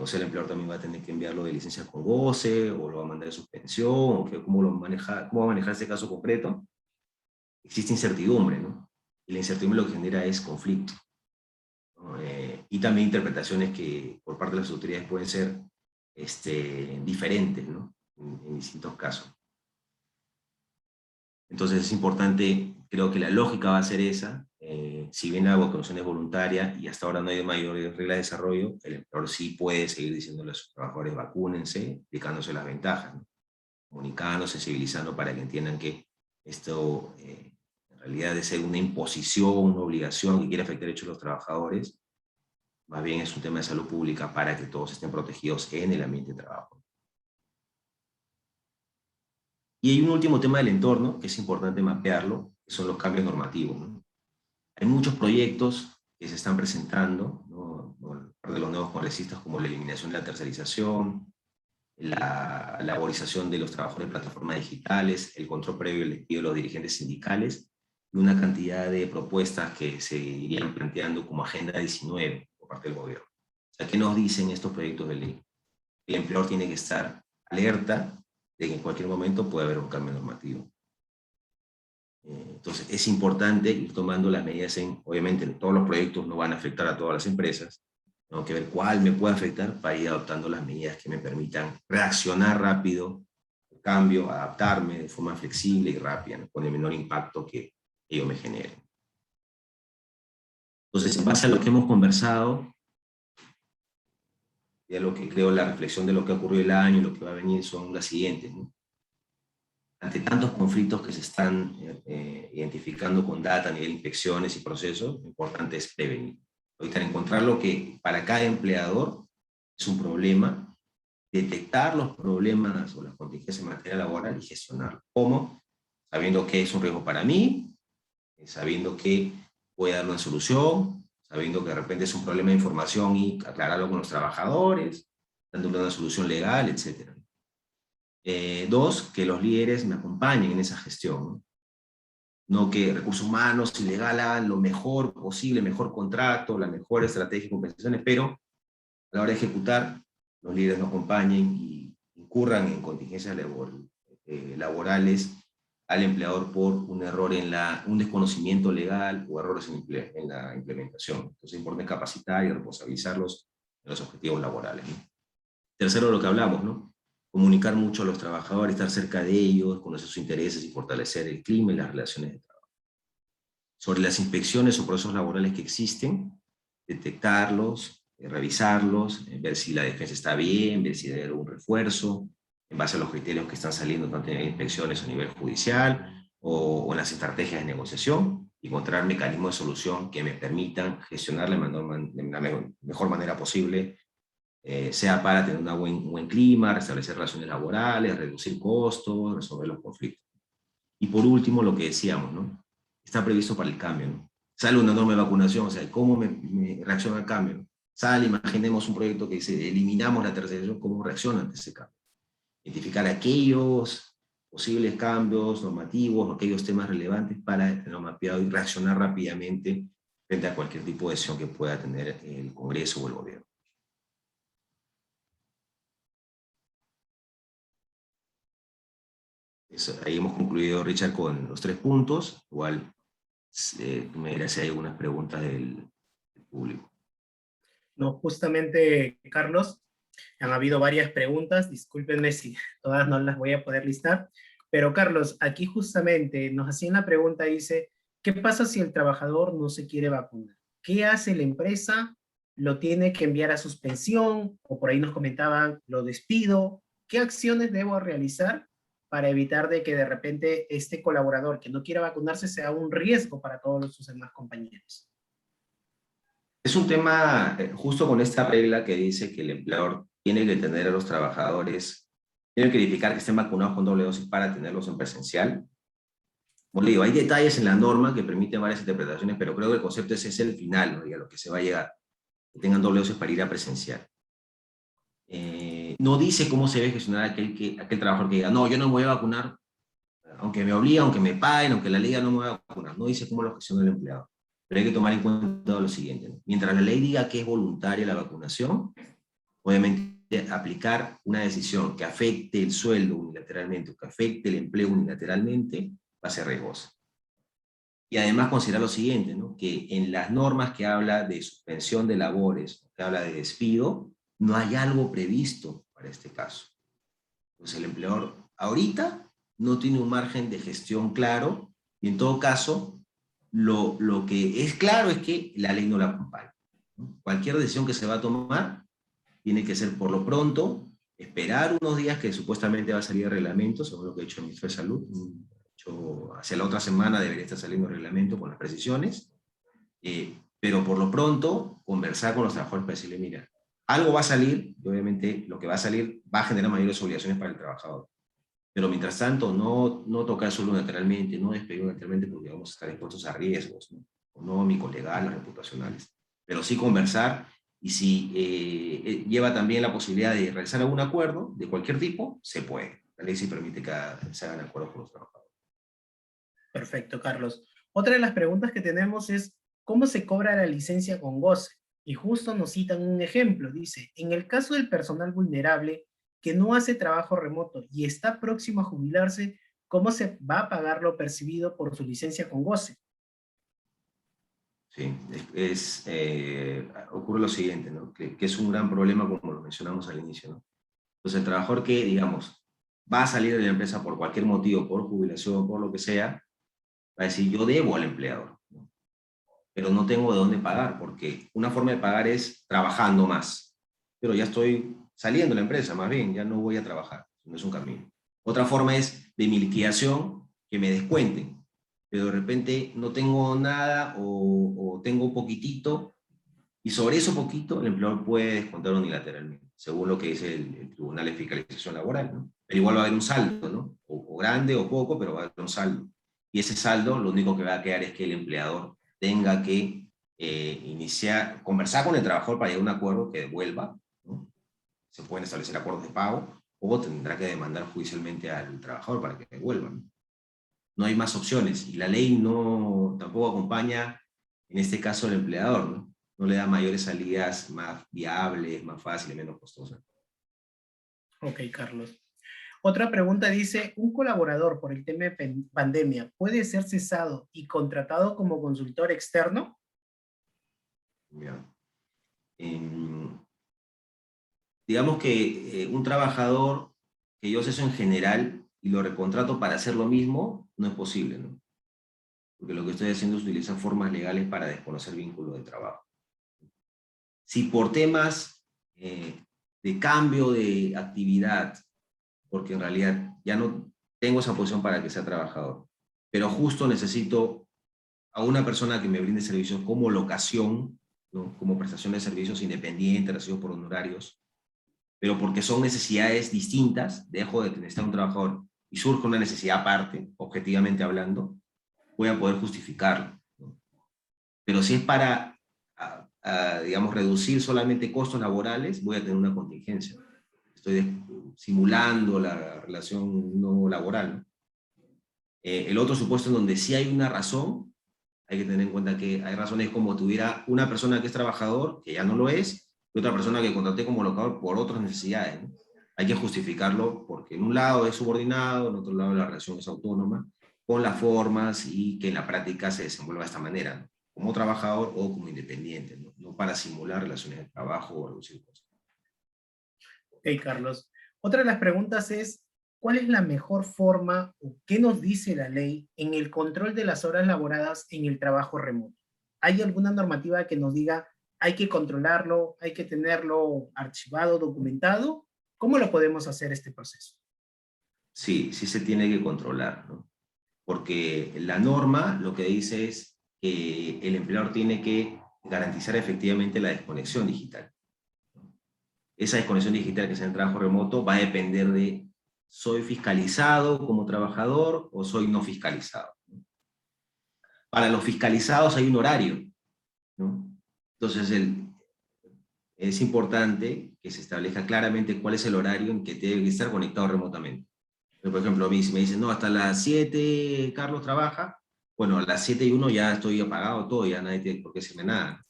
o sea, el empleador también va a tener que enviarlo de licencia con goce, o lo va a mandar de suspensión, o cómo va a manejar ese caso concreto, existe incertidumbre, ¿no? Y la incertidumbre lo que genera es conflicto, ¿no? Y también interpretaciones que por parte de las autoridades pueden ser diferentes, ¿no? En distintos casos. Entonces es importante, creo que la lógica va a ser esa. Si bien la vacunación es voluntaria y hasta ahora no hay mayores reglas de desarrollo, el empleador sí puede seguir diciéndole a sus trabajadores vacúnense, explicándose las ventajas, ¿no? Comunicando, sensibilizando para que entiendan que esto en realidad de ser una imposición, una obligación que quiere afectar derechos de los trabajadores, más bien es un tema de salud pública para que todos estén protegidos en el ambiente de trabajo. Y hay un último tema del entorno, que es importante mapearlo, que son los cambios normativos, ¿no? Hay muchos proyectos que se están presentando, ¿no? De los nuevos congresistas, como la eliminación de la tercerización, la laborización de los trabajadores de plataformas digitales, el control previo electivo de los dirigentes sindicales, y una cantidad de propuestas que se irían planteando como Agenda 19 por parte del gobierno. O sea, ¿qué nos dicen estos proyectos de ley? El empleador tiene que estar alerta de que en cualquier momento puede haber un cambio normativo. Entonces es importante ir tomando las medidas obviamente todos los proyectos no van a afectar a todas las empresas, tengo que ver cuál me puede afectar para ir adoptando las medidas que me permitan reaccionar rápido al cambio, adaptarme de forma flexible y rápida, ¿no? Con el menor impacto que ello me genere. Entonces, en base a lo que hemos conversado, ya lo que creo la reflexión de lo que ha ocurrido el año y lo que va a venir son las siguientes, ¿no? ante tantos conflictos que se están identificando con data a nivel de inspecciones y procesos, lo importante es prevenir. Ahorita encontrar lo que para cada empleador es un problema, detectar los problemas o las contingencias en materia laboral y gestionarlo. ¿Cómo? Sabiendo que es un riesgo para mí, sabiendo que puede dar una solución, sabiendo que de repente es un problema de información y aclararlo con los trabajadores, dándole una solución legal, etc. Dos, que los líderes me acompañen en esa gestión, ¿no? No que recursos humanos y legal hagan lo mejor posible, mejor contrato, la mejor estrategia de compensaciones, pero a la hora de ejecutar, los líderes nos acompañen y incurran en contingencias laborales al empleador por un error un desconocimiento legal o errores en la implementación. Entonces es importante capacitar y responsabilizarlos en los objetivos laborales, ¿no? Tercero, lo que hablamos, ¿no? Comunicar mucho a los trabajadores, estar cerca de ellos, conocer sus intereses y fortalecer el clima y las relaciones de trabajo. Sobre las inspecciones o procesos laborales que existen, detectarlos, revisarlos, ver si la defensa está bien, ver si hay algún refuerzo, en base a los criterios que están saliendo tanto en inspecciones a nivel judicial o en las estrategias de negociación, encontrar mecanismos de solución que me permitan gestionar de la mejor manera posible, sea para tener un buen clima, restablecer relaciones laborales, reducir costos, resolver los conflictos. Y por último, lo que decíamos, ¿no? Está previsto para el cambio, ¿no? Sale una norma de vacunación, o sea, ¿cómo me reacciona al cambio? Sale, imaginemos un proyecto que dice, eliminamos la tercerización, ¿cómo reacciona ante ese cambio? Identificar aquellos posibles cambios normativos, aquellos temas relevantes para el mapeado y reaccionar rápidamente frente a cualquier tipo de decisión que pueda tener el Congreso o el gobierno. Ahí hemos concluido, Richard, con los 3 puntos. Igual, tú me dirás si hay algunas preguntas del público. No, justamente, Carlos, han habido varias preguntas, discúlpenme si todas no las voy a poder listar, pero Carlos, aquí justamente nos hacían la pregunta, dice, ¿qué pasa si el trabajador no se quiere vacunar? ¿Qué hace la empresa? ¿Lo tiene que enviar a suspensión? O por ahí nos comentaban, ¿lo despido? ¿Qué acciones debo realizar para evitar de que de repente este colaborador que no quiera vacunarse sea un riesgo para todos sus demás compañeros? Es un tema, justo con esta regla que dice que el empleador tiene que tener a los trabajadores, tiene que verificar que estén vacunados con doble dosis para tenerlos en presencial. Como le digo, hay detalles en la norma que permiten varias interpretaciones, pero creo que el concepto ese es el final, ¿no? Y a lo que se va a llegar, que tengan doble dosis para ir a presencial. No dice cómo se debe gestionar aquel trabajador que diga, no, yo no me voy a vacunar, aunque me obliga, aunque me paguen, aunque la ley no me voy a vacunar. No dice cómo lo gestiona el empleado. Pero hay que tomar en cuenta lo siguiente, ¿no? Mientras la ley diga que es voluntaria la vacunación, obviamente aplicar una decisión que afecte el sueldo unilateralmente o que afecte el empleo unilateralmente va a ser riesgosa. Y además considerar lo siguiente, ¿no? Que en las normas que habla de suspensión de labores, que habla de despido, no hay algo previsto para este caso. Pues el empleador ahorita no tiene un margen de gestión claro y en todo caso lo que es claro es que la ley no la acompaña, ¿no? Cualquier decisión que se va a tomar tiene que ser por lo pronto, esperar unos días que supuestamente va a salir el reglamento, según lo que ha dicho el ministro de Salud. Hacia la otra semana debería estar saliendo el reglamento con las precisiones, pero por lo pronto conversar con los trabajadores para decirle, mira, algo va a salir, y obviamente lo que va a salir va a generar mayores obligaciones para el trabajador. Pero mientras tanto, no tocar solo unilateralmente, no despedir unilateralmente porque vamos a estar expuestos a riesgos, ¿no? Económicos, legales, reputacionales. Pero sí conversar y si lleva también la posibilidad de realizar algún acuerdo de cualquier tipo, se puede. La ley sí permite que se hagan acuerdos con los trabajadores. Perfecto, Carlos. Otra de las preguntas que tenemos es, ¿cómo se cobra la licencia con goce? Y justo nos citan un ejemplo, dice, en el caso del personal vulnerable que no hace trabajo remoto y está próximo a jubilarse, ¿cómo se va a pagar lo percibido por su licencia con goce? Sí, ocurre lo siguiente, ¿no? Que es un gran problema como lo mencionamos al inicio, ¿no? Entonces el trabajador que, digamos, va a salir de la empresa por cualquier motivo, por jubilación, por lo que sea, va a decir, yo debo al empleador, ¿no? Pero no tengo de dónde pagar, porque una forma de pagar es trabajando más. Pero ya estoy saliendo de la empresa, más bien, ya no voy a trabajar, no es un camino. Otra forma es de mi liquidación, que me descuenten, pero de repente no tengo nada o tengo poquitito, y sobre eso poquito el empleador puede descontar unilateralmente, según lo que dice el Tribunal de Fiscalización Laboral, ¿no? Pero igual va a haber un saldo, ¿no? O grande o poco, pero va a haber un saldo. Y ese saldo lo único que va a quedar es que el empleador tenga que conversar con el trabajador para llegar a un acuerdo que devuelva, ¿no? Se pueden establecer acuerdos de pago, o tendrá que demandar judicialmente al trabajador para que devuelva, ¿no? No hay más opciones, y la ley no, tampoco acompaña, en este caso, al empleador, ¿no? No le da mayores salidas más viables, más fáciles, menos costosas. Ok, Carlos. Otra pregunta dice, ¿un colaborador por el tema de pandemia puede ser cesado y contratado como consultor externo? ¿Ya? Digamos que un trabajador que yo ceso en general y lo recontrato para hacer lo mismo, no es posible, ¿no? Porque lo que estoy haciendo es utilizar formas legales para desconocer vínculo de trabajo. Si por temas de cambio de actividad, porque en realidad ya no tengo esa posición para que sea trabajador, pero justo necesito a una persona que me brinde servicios como locación, ¿no? Como prestación de servicios independientes, recibidos por honorarios, pero porque son necesidades distintas, dejo de necesitar un trabajador y surge una necesidad aparte, objetivamente hablando, voy a poder justificarlo, ¿no? Pero si es para, digamos, reducir solamente costos laborales, voy a tener una contingencia. Estoy simulando la relación no laboral, ¿no? El otro supuesto en donde sí hay una razón, hay que tener en cuenta que hay razones como tuviera una persona que es trabajador, que ya no lo es, y otra persona que contraté como locador por otras necesidades, ¿no? Hay que justificarlo porque en un lado es subordinado, en otro lado la relación es autónoma, con las formas y que en la práctica se desenvuelva de esta manera, ¿no? Como trabajador o como independiente, ¿no? No para simular relaciones de trabajo o reducir costos. Ok, Carlos. Otra de las preguntas es, ¿cuál es la mejor forma o qué nos dice la ley en el control de las horas laboradas en el trabajo remoto? ¿Hay alguna normativa que nos diga hay que controlarlo, hay que tenerlo archivado, documentado? ¿Cómo lo podemos hacer este proceso? Sí, sí se tiene que controlar, ¿no? Porque la norma lo que dice es que el empleador tiene que garantizar efectivamente la desconexión digital. Esa desconexión digital que sea en trabajo remoto va a depender de, ¿soy fiscalizado como trabajador o soy no fiscalizado? Para los fiscalizados hay un horario, ¿no? Entonces es importante que se establezca claramente cuál es el horario en que debe estar conectado remotamente. Por ejemplo, a mí si me dicen, no, hasta las 7 Carlos trabaja, bueno, a las 7:01 ya estoy apagado todo, ya nadie tiene por qué decirme nada.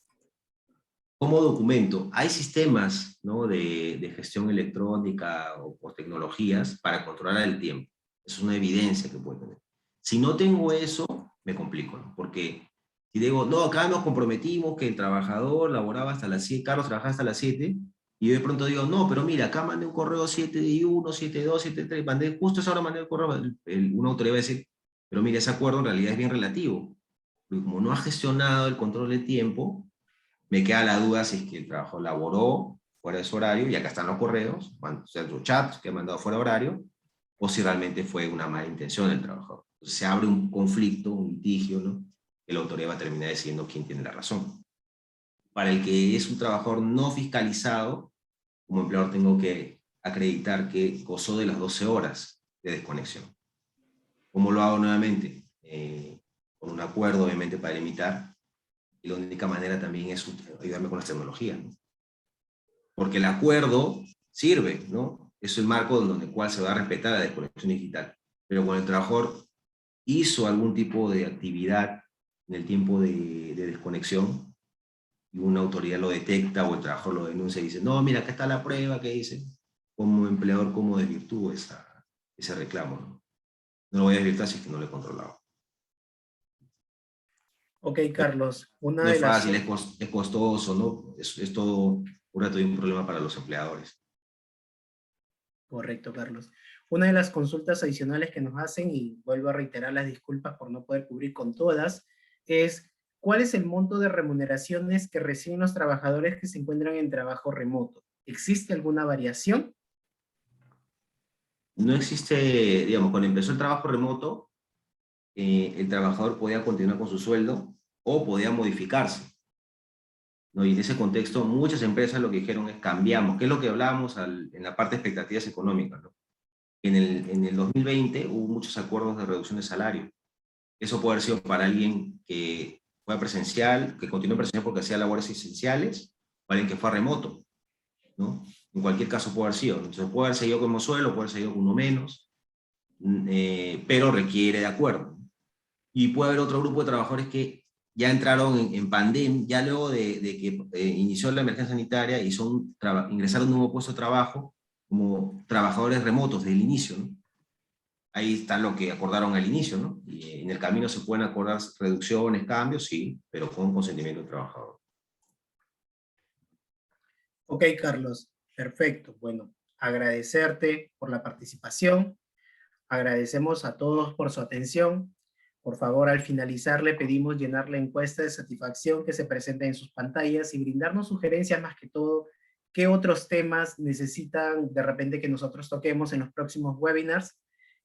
Como documento, hay sistemas, ¿no? de gestión electrónica o por tecnologías para controlar el tiempo. Es una evidencia que puede tener. Si no tengo eso, me complico, ¿no? Porque si digo, no, acá nos comprometimos que el trabajador laboraba hasta las 7, Carlos trabajaba hasta las 7, y yo de pronto digo, no, pero mira, acá mandé un correo 7:01, 7:02, 7:03, mandé, justo esa hora mandé el correo, una autoridad va a decir, pero mira, ese acuerdo en realidad es bien relativo, porque como no ha gestionado el control del tiempo, me queda la duda si es que el trabajo laboró fuera de su horario, y acá están los correos, o sea, los chats que he mandado fuera de horario, o si realmente fue una mala intención del trabajador. Entonces se abre un conflicto, un litigio, ¿no? Que la autoridad va a terminar decidiendo quién tiene la razón. Para el que es un trabajador no fiscalizado, como empleador tengo que acreditar que gozó de las 12 horas de desconexión. ¿Cómo lo hago nuevamente? Con un acuerdo, obviamente, para limitar, y la única manera también es ayudarme con las tecnologías, ¿no? Porque el acuerdo sirve, ¿no? Es el marco donde el cual se va a respetar la desconexión digital. Pero cuando el trabajador hizo algún tipo de actividad en el tiempo de desconexión y una autoridad lo detecta o el trabajador lo denuncia y dice, no, mira, acá está la prueba que dice, como empleador, ¿cómo desvirtúo ese reclamo? ¿No? No lo voy a desvirtuar si es que no lo he controlado. Ok, Carlos, una No de es las... fácil, es costoso, ¿no? Es todo un problema para los empleadores. Correcto, Carlos. Una de las consultas adicionales que nos hacen, y vuelvo a reiterar las disculpas por no poder cubrir con todas, es ¿cuál es el monto de remuneraciones que reciben los trabajadores que se encuentran en trabajo remoto? ¿Existe alguna variación? no existe, digamos, cuando empezó el trabajo remoto, el trabajador podía continuar con su sueldo o podía modificarse, ¿no? Y en ese contexto, muchas empresas lo que dijeron es cambiamos, que es lo que hablábamos en la parte de expectativas económicas, ¿no? En el 2020 hubo muchos acuerdos de reducción de salario. Eso puede haber sido para alguien que fue presencial, que continuó presencial porque hacía labores esenciales, o alguien que fue a remoto, ¿no? En cualquier caso puede haber sido. Entonces puede haber seguido como suelo, puede haber seguido con uno menos, pero requiere de acuerdo. Y puede haber otro grupo de trabajadores que ya entraron en pandemia, ya luego de que inició la emergencia sanitaria y ingresaron a un nuevo puesto de trabajo como trabajadores remotos desde el inicio, ¿no? Ahí está lo que acordaron al inicio, ¿no? Y en el camino se pueden acordar reducciones, cambios, sí, pero con consentimiento del trabajador. Ok, Carlos, perfecto. Bueno, agradecerte por la participación. Agradecemos a todos por su atención. Por favor, al finalizar, le pedimos llenar la encuesta de satisfacción que se presenta en sus pantallas y brindarnos sugerencias más que todo, qué otros temas necesitan de repente que nosotros toquemos en los próximos webinars.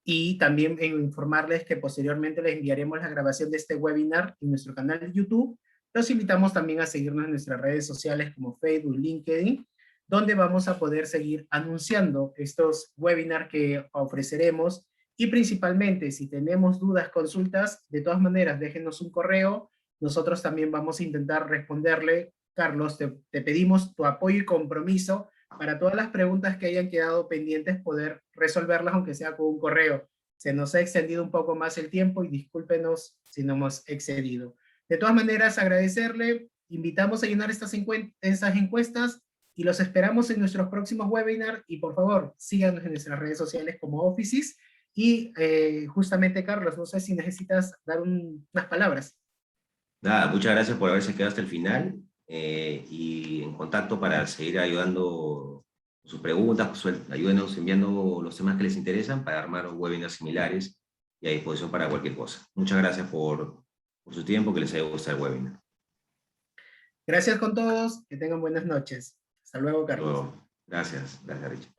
Y también informarles que posteriormente les enviaremos la grabación de este webinar en nuestro canal de YouTube. Los invitamos también a seguirnos en nuestras redes sociales como Facebook, LinkedIn, donde vamos a poder seguir anunciando estos webinars que ofreceremos. Y principalmente, si tenemos dudas, consultas, de todas maneras, déjenos un correo. Nosotros también vamos a intentar responderle. Carlos, te pedimos tu apoyo y compromiso para todas las preguntas que hayan quedado pendientes, poder resolverlas, aunque sea con un correo. Se nos ha extendido un poco más el tiempo y discúlpenos si nos hemos excedido. De todas maneras, agradecerle. Invitamos a llenar estas encuestas y los esperamos en nuestros próximos webinars. Y por favor, síganos en nuestras redes sociales como Offices. Y justamente, Carlos, no sé si necesitas dar unas palabras. Nada, muchas gracias por haberse quedado hasta el final y en contacto para seguir ayudando sus preguntas, ayúdenos enviando los temas que les interesan para armar webinars similares y a disposición para cualquier cosa. Muchas gracias por su tiempo, que les haya gustado el webinar. Gracias con todos, que tengan buenas noches. Hasta luego, Carlos. Luego, gracias, Richard.